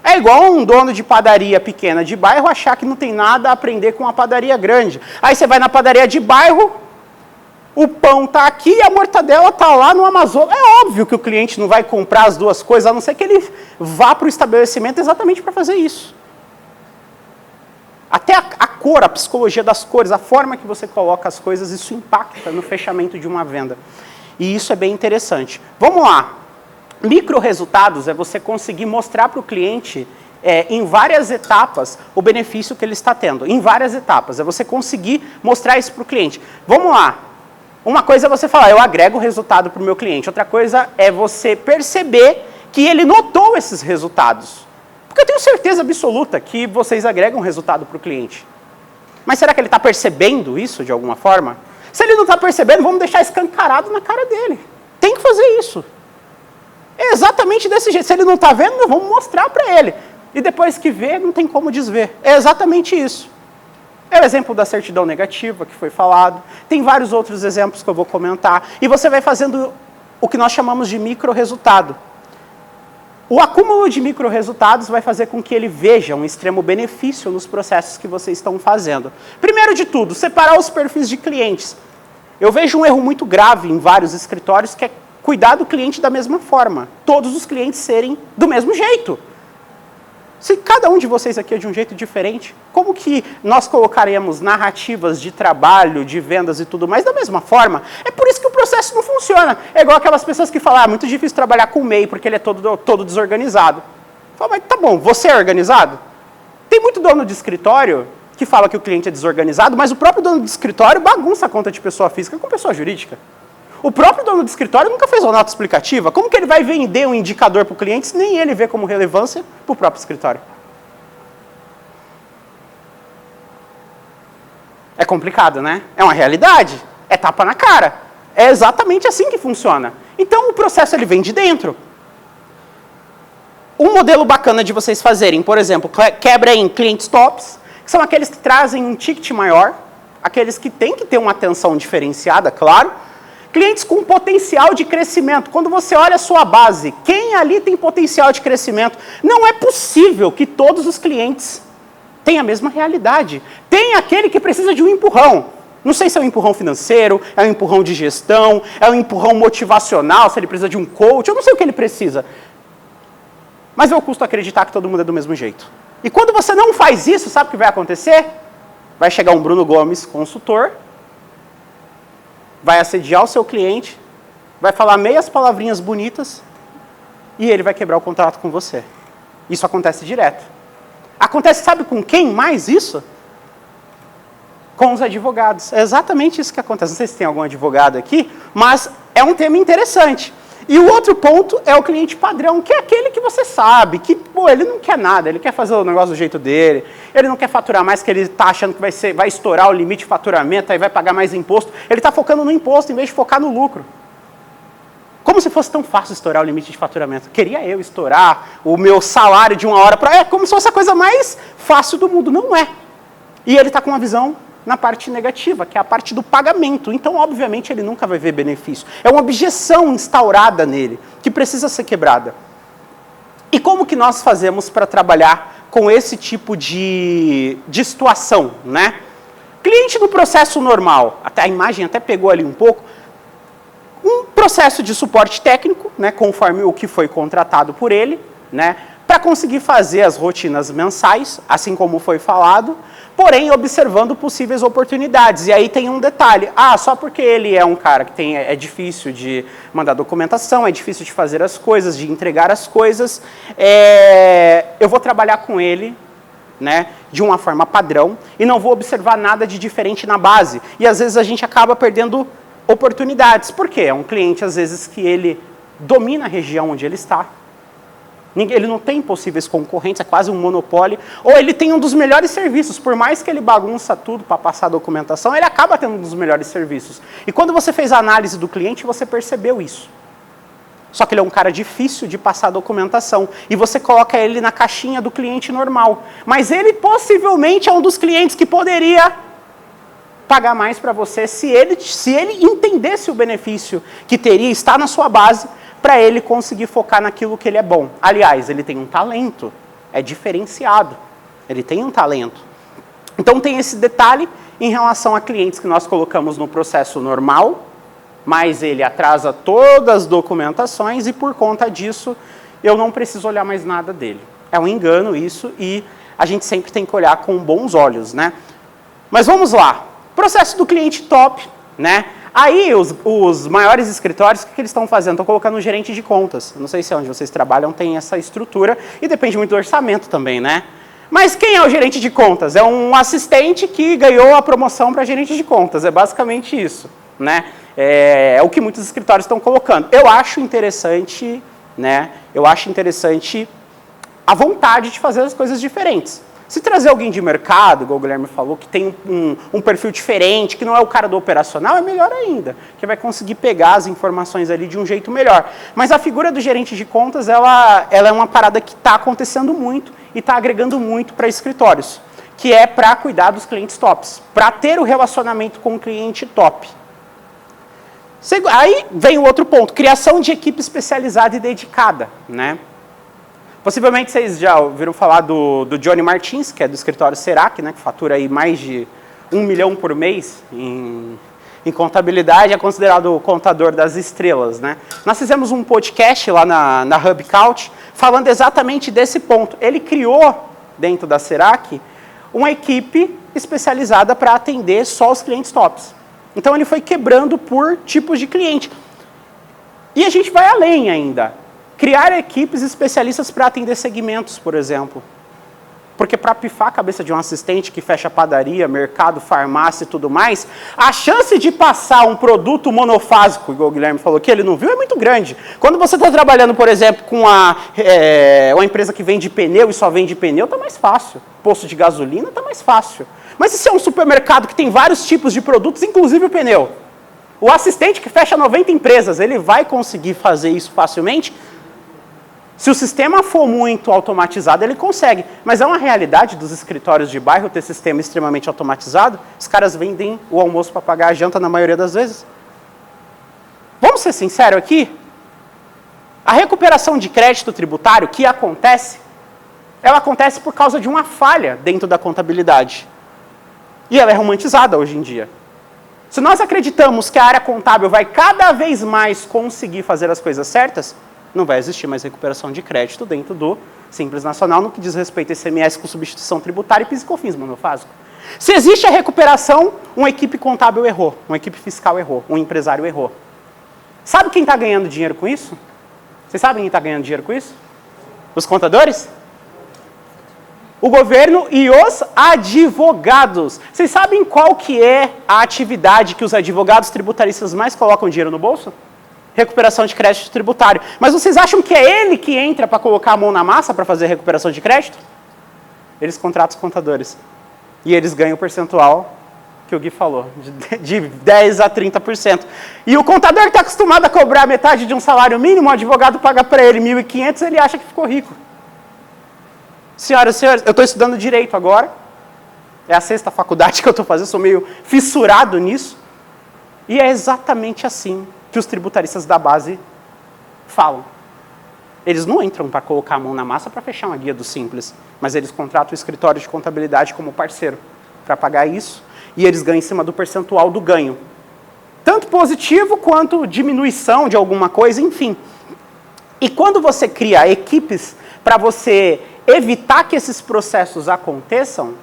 É igual um dono de padaria pequena de bairro achar que não tem nada a aprender com uma padaria grande. Aí você vai na padaria de bairro, o pão está aqui e a mortadela está lá no Amazonas. É óbvio que o cliente não vai comprar as duas coisas, a não ser que ele vá para o estabelecimento exatamente para fazer isso. Até a cor, a psicologia das cores, a forma que você coloca as coisas, isso impacta no fechamento de uma venda. E isso é bem interessante. Vamos lá. Micro-resultados é você conseguir mostrar para o cliente, em várias etapas, o benefício que ele está tendo. Em várias etapas. É você conseguir mostrar isso para o cliente. Vamos lá. Uma coisa é você falar, eu agrego resultado para o meu cliente. Outra coisa é você perceber que ele notou esses resultados. Porque eu tenho certeza absoluta que vocês agregam resultado para o cliente. Mas será que ele está percebendo isso de alguma forma? Se ele não está percebendo, vamos deixar escancarado na cara dele. Tem que fazer isso. É exatamente desse jeito. Se ele não está vendo, nós vamos mostrar para ele. E depois que vê, não tem como desver. É exatamente isso. É o exemplo da certidão negativa que foi falado. Tem vários outros exemplos que eu vou comentar. E você vai fazendo o que nós chamamos de micro-resultado. O acúmulo de micro-resultados vai fazer com que ele veja um extremo benefício nos processos que vocês estão fazendo. Primeiro de tudo, separar os perfis de clientes. Eu vejo um erro muito grave em vários escritórios, que é cuidar do cliente da mesma forma. Todos os clientes serem do mesmo jeito. Se cada um de vocês aqui é de um jeito diferente, como que nós colocaremos narrativas de trabalho, de vendas e tudo mais da mesma forma? É por isso que o processo não funciona. É igual aquelas pessoas que falam, é muito difícil trabalhar com o MEI porque ele é todo desorganizado. Fala, mas tá bom, você é organizado? Tem muito dono de escritório que fala que o cliente é desorganizado, mas o próprio dono de escritório bagunça a conta de pessoa física com pessoa jurídica. O próprio dono do escritório nunca fez uma nota explicativa. Como que ele vai vender um indicador para o cliente se nem ele vê como relevância para o próprio escritório? É complicado, né? É uma realidade. É tapa na cara. É exatamente assim que funciona. Então, o processo ele vem de dentro. Um modelo bacana de vocês fazerem, por exemplo, quebra em clientes tops, que são aqueles que trazem um ticket maior, aqueles que têm que ter uma atenção diferenciada, claro. Clientes com potencial de crescimento. Quando você olha a sua base, quem ali tem potencial de crescimento? Não é possível que todos os clientes tenham a mesma realidade. Tem aquele que precisa de um empurrão. Não sei se é um empurrão financeiro, é um empurrão de gestão, é um empurrão motivacional, se ele precisa de um coach, eu não sei o que ele precisa. Mas eu custo acreditar que todo mundo é do mesmo jeito. E quando você não faz isso, sabe o que vai acontecer? Vai chegar um Bruno Gomes, consultor, vai assediar o seu cliente, vai falar meias palavrinhas bonitas e ele vai quebrar o contrato com você. Isso acontece direto. Acontece, sabe com quem mais isso? Com os advogados. É exatamente isso que acontece. Não sei se tem algum advogado aqui, mas é um tema interessante. E o outro ponto é o cliente padrão, que é aquele que você sabe, que pô, ele não quer nada, ele quer fazer o negócio do jeito dele, ele não quer faturar mais, que ele está achando que vai estourar o limite de faturamento, aí vai pagar mais imposto. Ele está focando no imposto em vez de focar no lucro. Como se fosse tão fácil estourar o limite de faturamento. Queria eu estourar o meu salário de 1 hora para... É como se fosse a coisa mais fácil do mundo. Não é. E ele está com uma visão na parte negativa, que é a parte do pagamento. Então, obviamente, ele nunca vai ver benefício. É uma objeção instaurada nele, que precisa ser quebrada. E como que nós fazemos para trabalhar com esse tipo de situação, né? Cliente no processo normal, até a imagem até pegou ali um pouco, um processo de suporte técnico, né, conforme o que foi contratado por ele, né, para conseguir fazer as rotinas mensais, assim como foi falado, porém observando possíveis oportunidades. E aí tem um detalhe, só porque ele é um cara que é difícil de mandar documentação, é difícil de fazer as coisas, de entregar as coisas, eu vou trabalhar com ele, né, de uma forma padrão e não vou observar nada de diferente na base. E às vezes a gente acaba perdendo oportunidades. Por quê? É um cliente, às vezes, que ele domina a região onde ele está. Ele não tem possíveis concorrentes, é quase um monopólio. Ou ele tem um dos melhores serviços. Por mais que ele bagunça tudo para passar a documentação, ele acaba tendo um dos melhores serviços. E quando você fez a análise do cliente, você percebeu isso. Só que ele é um cara difícil de passar a documentação. E você coloca ele na caixinha do cliente normal. Mas ele possivelmente é um dos clientes que poderia pagar mais para você se ele entendesse o benefício que teria estar na sua base para ele conseguir focar naquilo que ele é bom. Aliás, ele tem um talento, é diferenciado, ele tem um talento. Então tem esse detalhe em relação a clientes que nós colocamos no processo normal, mas ele atrasa todas as documentações e por conta disso eu não preciso olhar mais nada dele. É um engano isso e a gente sempre tem que olhar com bons olhos, né? Mas vamos lá. Processo do cliente top, né? Aí, os maiores escritórios, o que eles estão fazendo? Estão colocando um gerente de contas. Eu não sei se onde vocês trabalham tem essa estrutura e depende muito do orçamento também, né? Mas quem é o gerente de contas? É um assistente que ganhou a promoção para gerente de contas. É basicamente isso, né? É o que muitos escritórios estão colocando. Eu acho interessante, né? Eu acho interessante a vontade de fazer as coisas diferentes. Se trazer alguém de mercado, igual o Guilherme falou, que tem um perfil diferente, que não é o cara do operacional, é melhor ainda, que vai conseguir pegar as informações ali de um jeito melhor. Mas a figura do gerente de contas, ela é uma parada que está acontecendo muito e está agregando muito para escritórios, que é para cuidar dos clientes tops, para ter o relacionamento com o cliente top. Aí vem o outro ponto, criação de equipe especializada e dedicada, né? Possivelmente vocês já ouviram falar do Johnny Martins, que é do escritório Serac, né, que fatura aí mais de 1 milhão por mês em contabilidade, é considerado o contador das estrelas, né? Nós fizemos um podcast lá na Hub Couch, falando exatamente desse ponto. Ele criou, dentro da Serac, uma equipe especializada para atender só os clientes tops. Então ele foi quebrando por tipos de cliente. E a gente vai além ainda. Criar equipes especialistas para atender segmentos, por exemplo. Porque para pifar a cabeça de um assistente que fecha padaria, mercado, farmácia e tudo mais, a chance de passar um produto monofásico, igual o Guilherme falou que ele não viu, é muito grande. Quando você está trabalhando, por exemplo, com uma empresa que vende pneu e só vende pneu, está mais fácil. Posto de gasolina está mais fácil. Mas se é um supermercado que tem vários tipos de produtos, inclusive o pneu, o assistente que fecha 90 empresas, ele vai conseguir fazer isso facilmente? Se o sistema for muito automatizado, ele consegue. Mas é uma realidade dos escritórios de bairro ter sistema extremamente automatizado? Os caras vendem o almoço para pagar a janta na maioria das vezes? Vamos ser sinceros aqui? A recuperação de crédito tributário que acontece, ela acontece por causa de uma falha dentro da contabilidade. E ela é romantizada hoje em dia. Se nós acreditamos que a área contábil vai cada vez mais conseguir fazer as coisas certas, não vai existir mais recuperação de crédito dentro do Simples Nacional no que diz respeito a ICMS com substituição tributária e PIS e COFINS monofásico. Se existe a recuperação, uma equipe contábil errou, uma equipe fiscal errou, um empresário errou. Sabe quem está ganhando dinheiro com isso? Vocês sabem quem está ganhando dinheiro com isso? Os contadores? o governo e os advogados. Vocês sabem qual que é a atividade que os advogados tributaristas mais colocam dinheiro no bolso? Recuperação de crédito tributário. Mas vocês acham que é ele que entra para colocar a mão na massa para fazer recuperação de crédito? Eles contratam os contadores. E eles ganham o percentual que o Gui falou, de 10% a 30%. E o contador que está acostumado a cobrar metade de um salário mínimo, o advogado paga para ele 1.500, ele acha que ficou rico. Senhoras e senhores, eu estou estudando Direito agora. É a 6ª faculdade que eu estou fazendo, sou meio fissurado nisso. E é exatamente assim que os tributaristas da base falam. Eles não entram para colocar a mão na massa para fechar uma guia do Simples, mas eles contratam o escritório de contabilidade como parceiro para pagar isso, e eles ganham em cima do percentual do ganho. Tanto positivo quanto diminuição de alguma coisa, enfim. E quando você cria equipes para você evitar que esses processos aconteçam,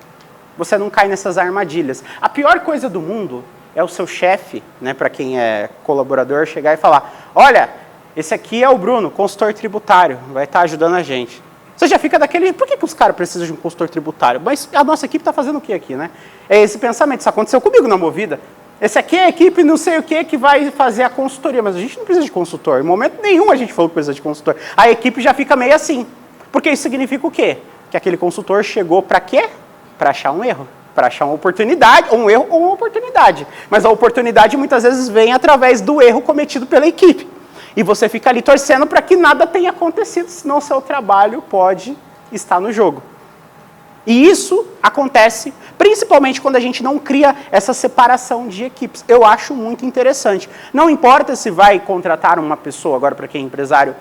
você não cai nessas armadilhas. A pior coisa do mundo é o seu chefe, né, para quem é colaborador, chegar e falar, olha, esse aqui é o Bruno, consultor tributário, vai estar ajudando a gente. Você já fica daquele, por que os caras precisam de um consultor tributário? Mas a nossa equipe está fazendo o que aqui, né? É esse pensamento, isso aconteceu comigo na Movida. Esse aqui é a equipe não sei o que vai fazer a consultoria, mas a gente não precisa de consultor. Em momento nenhum a gente falou que precisa de consultor. A equipe já fica meio assim. Porque isso significa o quê? Que aquele consultor chegou para quê? Para achar um erro. Para achar uma oportunidade, ou um erro ou uma oportunidade. Mas a oportunidade muitas vezes vem através do erro cometido pela equipe. E você fica ali torcendo para que nada tenha acontecido, senão o seu trabalho pode estar no jogo. E isso acontece principalmente quando a gente não cria essa separação de equipes. Eu acho muito interessante. Não importa se vai contratar uma pessoa, agora para quem é empresário,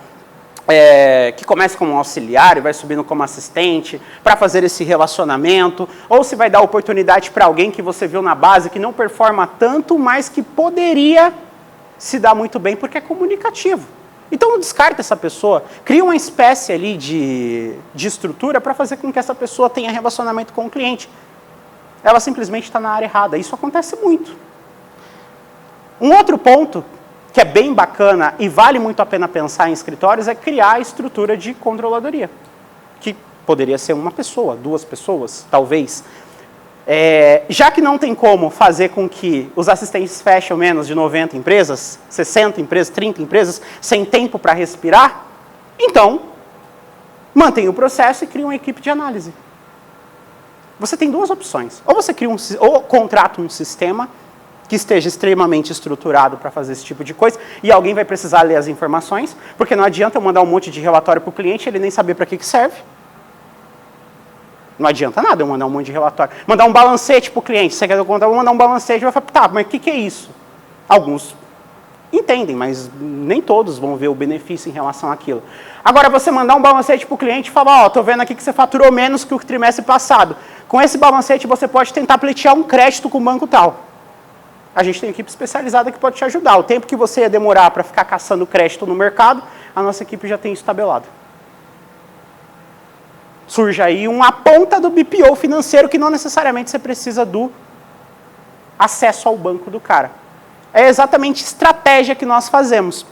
que começa como auxiliar e vai subindo como assistente, para fazer esse relacionamento, ou se vai dar oportunidade para alguém que você viu na base, que não performa tanto, mas que poderia se dar muito bem, porque é comunicativo. Então não descarta essa pessoa, cria uma espécie ali de estrutura para fazer com que essa pessoa tenha relacionamento com o cliente. Ela simplesmente está na área errada, isso acontece muito. Um outro ponto que é bem bacana e vale muito a pena pensar em escritórios, é criar a estrutura de controladoria, que poderia ser uma pessoa, 2 pessoas, talvez. Já que não tem como fazer com que os assistentes fechem menos de 90 empresas, 60 empresas, 30 empresas, sem tempo para respirar, então, mantém o processo e cria uma equipe de análise. Você tem 2 opções. Ou você cria ou contrata um sistema que esteja extremamente estruturado para fazer esse tipo de coisa, e alguém vai precisar ler as informações, porque não adianta eu mandar um monte de relatório para o cliente e ele nem saber para que serve. Não adianta nada eu mandar um monte de relatório. Mandar um balancete para o cliente, você quer contar, vou mandar um balancete, vai falar, tá, mas o que é isso? Alguns entendem, mas nem todos vão ver o benefício em relação àquilo. Agora, você mandar um balancete para o cliente e falar, ó, tô vendo aqui que você faturou menos que o trimestre passado. Com esse balancete, você pode tentar pleitear um crédito com o banco tal. A gente tem equipe especializada que pode te ajudar. O tempo que você ia demorar para ficar caçando crédito no mercado, a nossa equipe já tem isso tabelado. Surge aí uma ponta do BPO financeiro que não necessariamente você precisa do acesso ao banco do cara. É exatamente a estratégia que nós fazemos.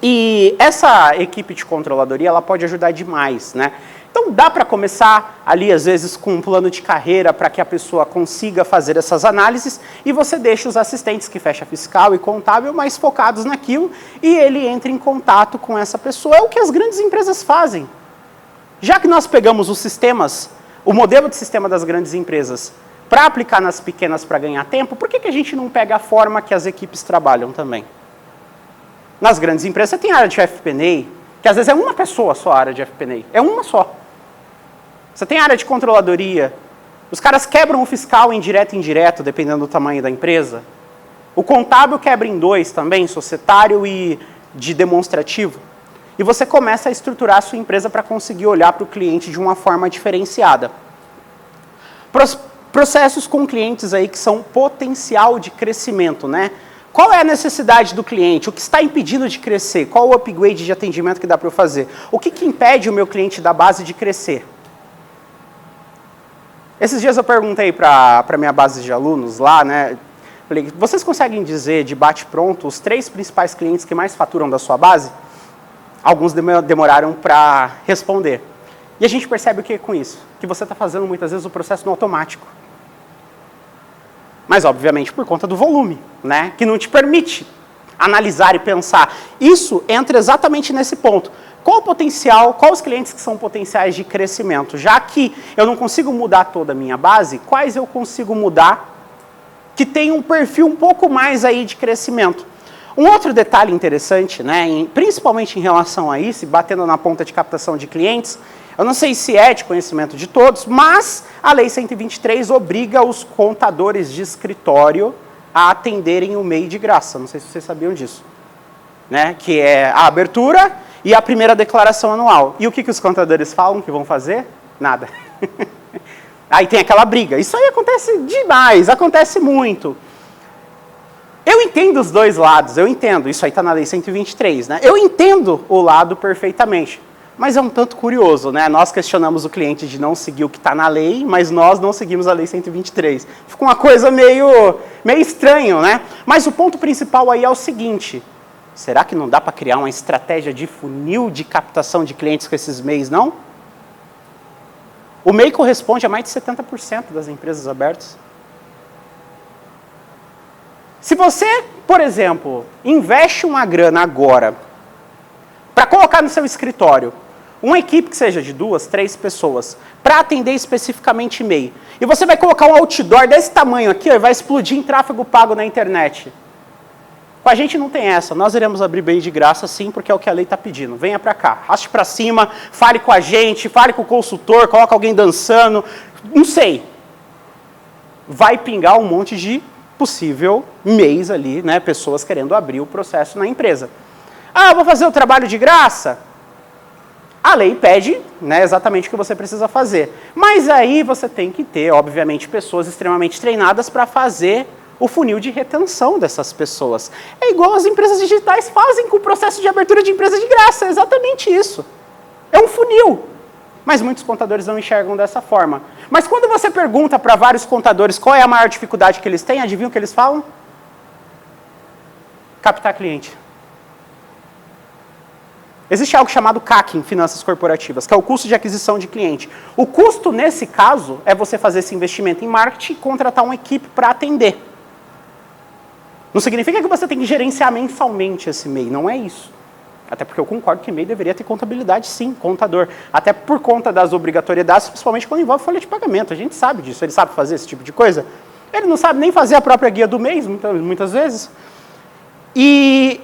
E essa equipe de controladoria, ela pode ajudar demais, né? Então, dá para começar ali, às vezes, com um plano de carreira para que a pessoa consiga fazer essas análises e você deixa os assistentes que fecha fiscal e contábil mais focados naquilo e ele entra em contato com essa pessoa. É o que as grandes empresas fazem. Já que nós pegamos os sistemas, o modelo de sistema das grandes empresas, para aplicar nas pequenas para ganhar tempo, por que a gente não pega a forma que as equipes trabalham também? Nas grandes empresas, você tem área de FP&A, que às vezes é uma pessoa só a área de FP&A, é uma só. Você tem área de controladoria, os caras quebram o fiscal em direto e indireto, dependendo do tamanho da empresa. O contábil quebra em 2 também, societário e de demonstrativo. E você começa a estruturar a sua empresa para conseguir olhar para o cliente de uma forma diferenciada. Processos com clientes aí que são potencial de crescimento, né? Qual é a necessidade do cliente? O que está impedindo de crescer? Qual o upgrade de atendimento que dá para eu fazer? O que impede o meu cliente da base de crescer? Esses dias eu perguntei para a minha base de alunos lá, né? Falei, vocês conseguem dizer de bate-pronto os 3 principais clientes que mais faturam da sua base? Alguns demoraram para responder. E a gente percebe o que com isso? Que você está fazendo muitas vezes o processo no automático. Mas, obviamente, por conta do volume, né? Que não te permite analisar e pensar. Isso entra exatamente nesse ponto. Qual o potencial, quais os clientes que são potenciais de crescimento? Já que eu não consigo mudar toda a minha base, quais eu consigo mudar que tem um perfil um pouco mais aí de crescimento? Um outro detalhe interessante, né, principalmente em relação a isso, batendo na ponta de captação de clientes, eu não sei se é de conhecimento de todos, mas a Lei 123 obriga os contadores de escritório a atenderem o MEI de graça. Não sei se vocês sabiam disso. Né? Que é a abertura e a primeira declaração anual. E o que os contadores falam que vão fazer? Nada. Aí tem aquela briga. Isso aí acontece demais, acontece muito. Eu entendo os dois lados, eu entendo. Isso aí está na Lei 123, né? Eu entendo o lado perfeitamente. Mas é um tanto curioso, né? Nós questionamos o cliente de não seguir o que está na lei, mas nós não seguimos a Lei 123. Fica uma coisa meio estranho, né? Mas o ponto principal aí é o seguinte: será que não dá para criar uma estratégia de funil de captação de clientes com esses MEIs, não? O MEI corresponde a mais de 70% das empresas abertas. Se você, por exemplo, investe uma grana agora para colocar no seu escritório uma equipe que seja de 2, 3 pessoas, para atender especificamente MEI, e você vai colocar um outdoor desse tamanho aqui, ó, e vai explodir em tráfego pago na internet. Com a gente não tem essa, nós iremos abrir MEI de graça sim, porque é o que a lei está pedindo. Venha para cá, raste para cima, fale com a gente, fale com o consultor, coloca alguém dançando, não sei. Vai pingar um monte de possível MEIs ali, né, pessoas querendo abrir o processo na empresa. Ah, vou fazer o trabalho de graça? A lei pede, né, exatamente o que você precisa fazer. Mas aí você tem que ter, obviamente, pessoas extremamente treinadas para fazer o funil de retenção dessas pessoas. É igual as empresas digitais fazem com o processo de abertura de empresa de graça, é exatamente isso. É um funil. Mas muitos contadores não enxergam dessa forma. Mas quando você pergunta para vários contadores qual é a maior dificuldade que eles têm, adivinha o que eles falam? Captar cliente. Existe algo chamado CAC em finanças corporativas, que é o custo de aquisição de cliente. O custo, nesse caso, é você fazer esse investimento em marketing e contratar uma equipe para atender. Não significa que você tem que gerenciar mensalmente esse MEI, não é isso. Até porque eu concordo que MEI deveria ter contabilidade, sim, contador. Até por conta das obrigatoriedades, principalmente quando envolve folha de pagamento. A gente sabe disso, ele sabe fazer esse tipo de coisa. Ele não sabe nem fazer a própria guia do mês, muitas vezes. E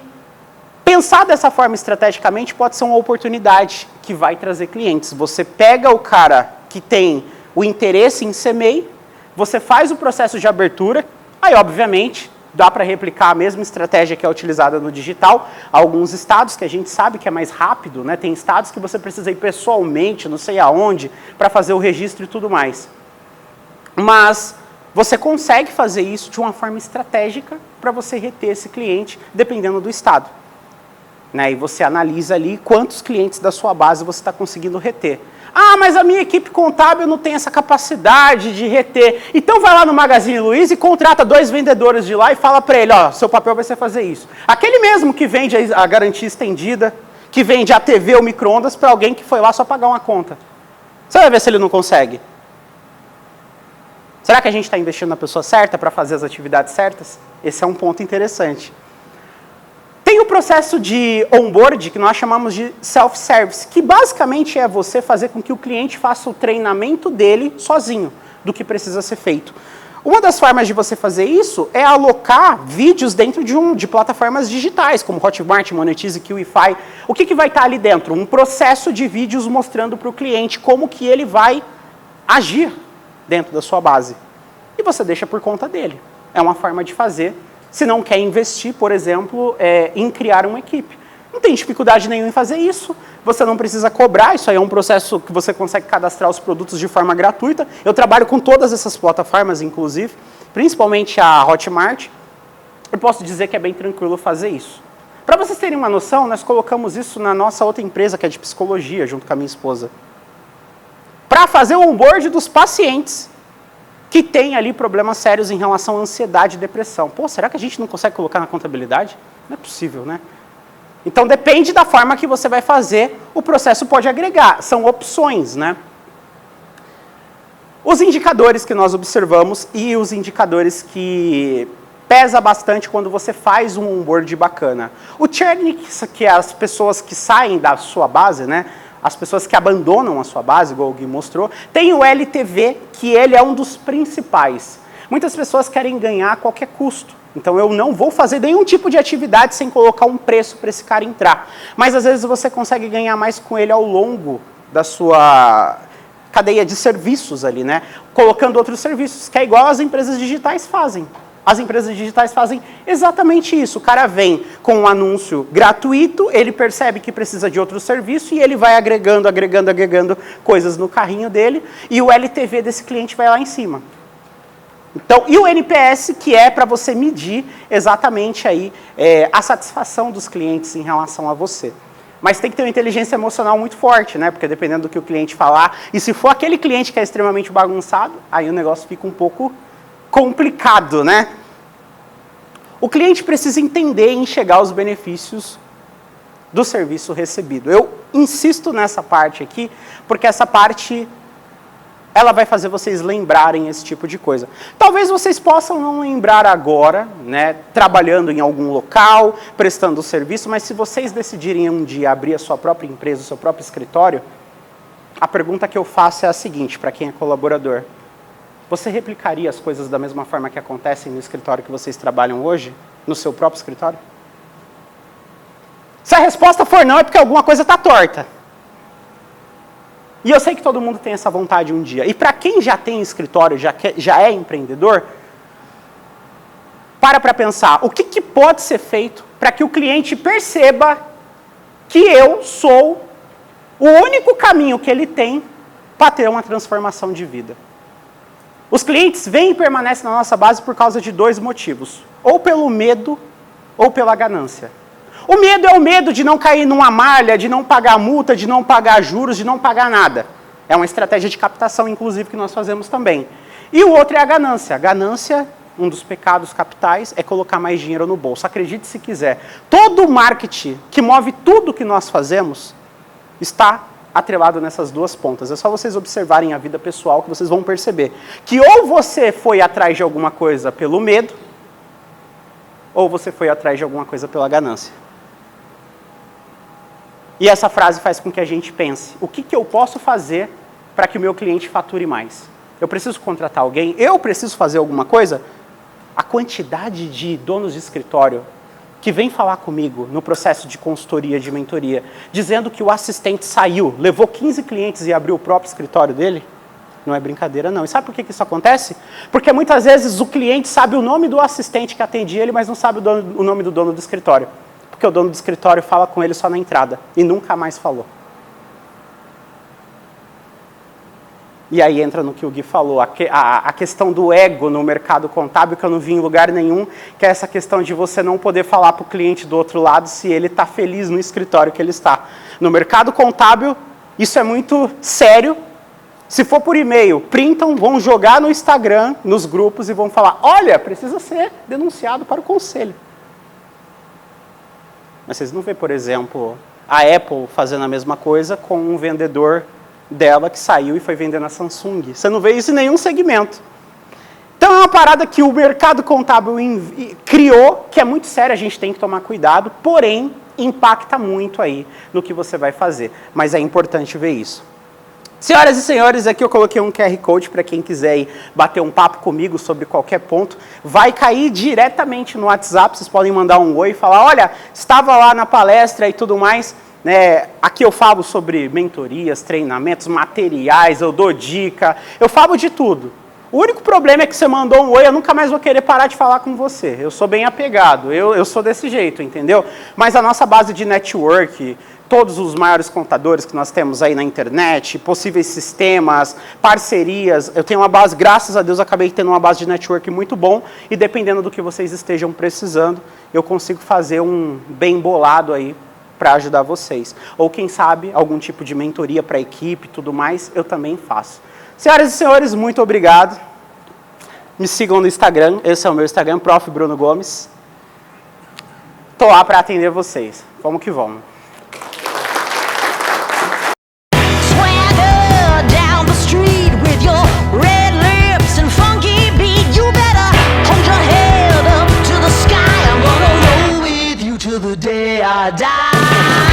pensar dessa forma estrategicamente pode ser uma oportunidade que vai trazer clientes. Você pega o cara que tem o interesse em ser MEI, você faz o processo de abertura, aí obviamente dá para replicar a mesma estratégia que é utilizada no digital. Alguns estados que a gente sabe que é mais rápido, né? Tem estados que você precisa ir pessoalmente, não sei aonde, para fazer o registro e tudo mais. Mas você consegue fazer isso de uma forma estratégica para você reter esse cliente, dependendo do estado. Né? E você analisa ali quantos clientes da sua base você está conseguindo reter. Ah, mas a minha equipe contábil não tem essa capacidade de reter. Então vai lá no Magazine Luiza e contrata 2 vendedores de lá e fala para ele, ó, seu papel vai ser fazer isso. Aquele mesmo que vende a garantia estendida, que vende a TV ou micro-ondas para alguém que foi lá só pagar uma conta. Você vai ver se ele não consegue. Será que a gente está investindo na pessoa certa para fazer as atividades certas? Esse é um ponto interessante. Tem o processo de onboard, que nós chamamos de self-service, que basicamente é você fazer com que o cliente faça o treinamento dele sozinho, do que precisa ser feito. Uma das formas de você fazer isso é alocar vídeos dentro de plataformas digitais, como Hotmart, Monetize, QIFI. O que vai estar ali dentro? Um processo de vídeos mostrando para o cliente como que ele vai agir dentro da sua base. E você deixa por conta dele. É uma forma de fazer. Se não quer investir, por exemplo, em criar uma equipe. Não tem dificuldade nenhuma em fazer isso. Você não precisa cobrar. Isso aí é um processo que você consegue cadastrar os produtos de forma gratuita. Eu trabalho com todas essas plataformas, inclusive, principalmente a Hotmart. Eu posso dizer que é bem tranquilo fazer isso. Para vocês terem uma noção, nós colocamos isso na nossa outra empresa, que é de psicologia, junto com a minha esposa. Para fazer o onboard dos pacientes que tem ali problemas sérios em relação à ansiedade e depressão. Pô, será que a gente não consegue colocar na contabilidade? Não é possível, né? Então, depende da forma que você vai fazer, o processo pode agregar. São opções, né? Os indicadores que nós observamos e os indicadores que pesa bastante quando você faz um onboard bacana. O churn, que é as pessoas que saem da sua base, né? As pessoas que abandonam a sua base, igual o Gui mostrou. Tem o LTV, que ele é um dos principais. Muitas pessoas querem ganhar a qualquer custo. Então, eu não vou fazer nenhum tipo de atividade sem colocar um preço para esse cara entrar. Mas, às vezes, você consegue ganhar mais com ele ao longo da sua cadeia de serviços ali, né? Colocando outros serviços, que é igual as empresas digitais fazem. As empresas digitais fazem exatamente isso. O cara vem com um anúncio gratuito, ele percebe que precisa de outro serviço e ele vai agregando coisas no carrinho dele e o LTV desse cliente vai lá em cima. Então, e o NPS, que é para você medir exatamente aí, a satisfação dos clientes em relação a você. Mas tem que ter uma inteligência emocional muito forte, né? Porque dependendo do que o cliente falar, e se for aquele cliente que é extremamente bagunçado, aí o negócio fica um pouco complicado, né? O cliente precisa entender e enxergar os benefícios do serviço recebido. Eu insisto nessa parte aqui, porque essa parte ela vai fazer vocês lembrarem esse tipo de coisa. Talvez vocês possam não lembrar agora, né, trabalhando em algum local, prestando serviço, mas se vocês decidirem um dia abrir a sua própria empresa, o seu próprio escritório, a pergunta que eu faço é a seguinte, para quem é colaborador. Você replicaria as coisas da mesma forma que acontecem no escritório que vocês trabalham hoje, no seu próprio escritório? Se a resposta for não, é porque alguma coisa está torta. E eu sei que todo mundo tem essa vontade um dia. E para quem já tem escritório, já é empreendedor, para pensar, o que pode ser feito para que o cliente perceba que eu sou o único caminho que ele tem para ter uma transformação de vida. Os clientes vêm e permanecem na nossa base por causa de dois motivos. Ou pelo medo, ou pela ganância. O medo é o medo de não cair numa malha, de não pagar multa, de não pagar juros, de não pagar nada. É uma estratégia de captação, inclusive, que nós fazemos também. E o outro é a ganância. A ganância, um dos pecados capitais, é colocar mais dinheiro no bolso. Acredite se quiser. Todo o marketing que move tudo que nós fazemos está atrelado nessas duas pontas. É só vocês observarem a vida pessoal que vocês vão perceber que ou você foi atrás de alguma coisa pelo medo, ou você foi atrás de alguma coisa pela ganância. E essa frase faz com que a gente pense, o que eu posso fazer para que o meu cliente fature mais? Eu preciso contratar alguém? Eu preciso fazer alguma coisa? A quantidade de donos de escritório que vem falar comigo no processo de consultoria, de mentoria, dizendo que o assistente saiu, levou 15 clientes e abriu o próprio escritório dele, não é brincadeira não. E sabe por que isso acontece? Porque muitas vezes o cliente sabe o nome do assistente que atende ele, mas não sabe o nome do dono do escritório. Porque o dono do escritório fala com ele só na entrada e nunca mais falou. E aí entra no que o Gui falou, a questão do ego no mercado contábil, que eu não vi em lugar nenhum, que é essa questão de você não poder falar para o cliente do outro lado se ele está feliz no escritório que ele está. No mercado contábil, isso é muito sério. Se for por e-mail, printam, vão jogar no Instagram, nos grupos e vão falar, olha, precisa ser denunciado para o conselho. Mas vocês não vê, por exemplo, a Apple fazendo a mesma coisa com um vendedor dela que saiu e foi vender na Samsung. Você não vê isso em nenhum segmento. Então é uma parada que o mercado contábil criou, que é muito séria, a gente tem que tomar cuidado, porém impacta muito aí no que você vai fazer. Mas é importante ver isso. Senhoras e senhores, aqui eu coloquei um QR Code para quem quiser ir bater um papo comigo sobre qualquer ponto. Vai cair diretamente no WhatsApp, vocês podem mandar um oi e falar, olha, estava lá na palestra e tudo mais. Né? Aqui eu falo sobre mentorias, treinamentos, materiais, eu dou dica, eu falo de tudo. O único problema é que você mandou um oi, eu nunca mais vou querer parar de falar com você. Eu sou bem apegado, eu sou desse jeito, entendeu? Mas a nossa base de network, todos os maiores contadores que nós temos aí na internet, possíveis sistemas, parcerias, eu tenho uma base, graças a Deus, acabei tendo uma base de network muito bom e dependendo do que vocês estejam precisando, eu consigo fazer um bem bolado aí para ajudar vocês. Ou quem sabe, algum tipo de mentoria para a equipe e tudo mais, eu também faço. Senhoras e senhores, muito obrigado. Me sigam no Instagram, esse é o meu Instagram, Prof. Bruno Gomes. tô lá para atender vocês. Vamos que vamos. The day I die.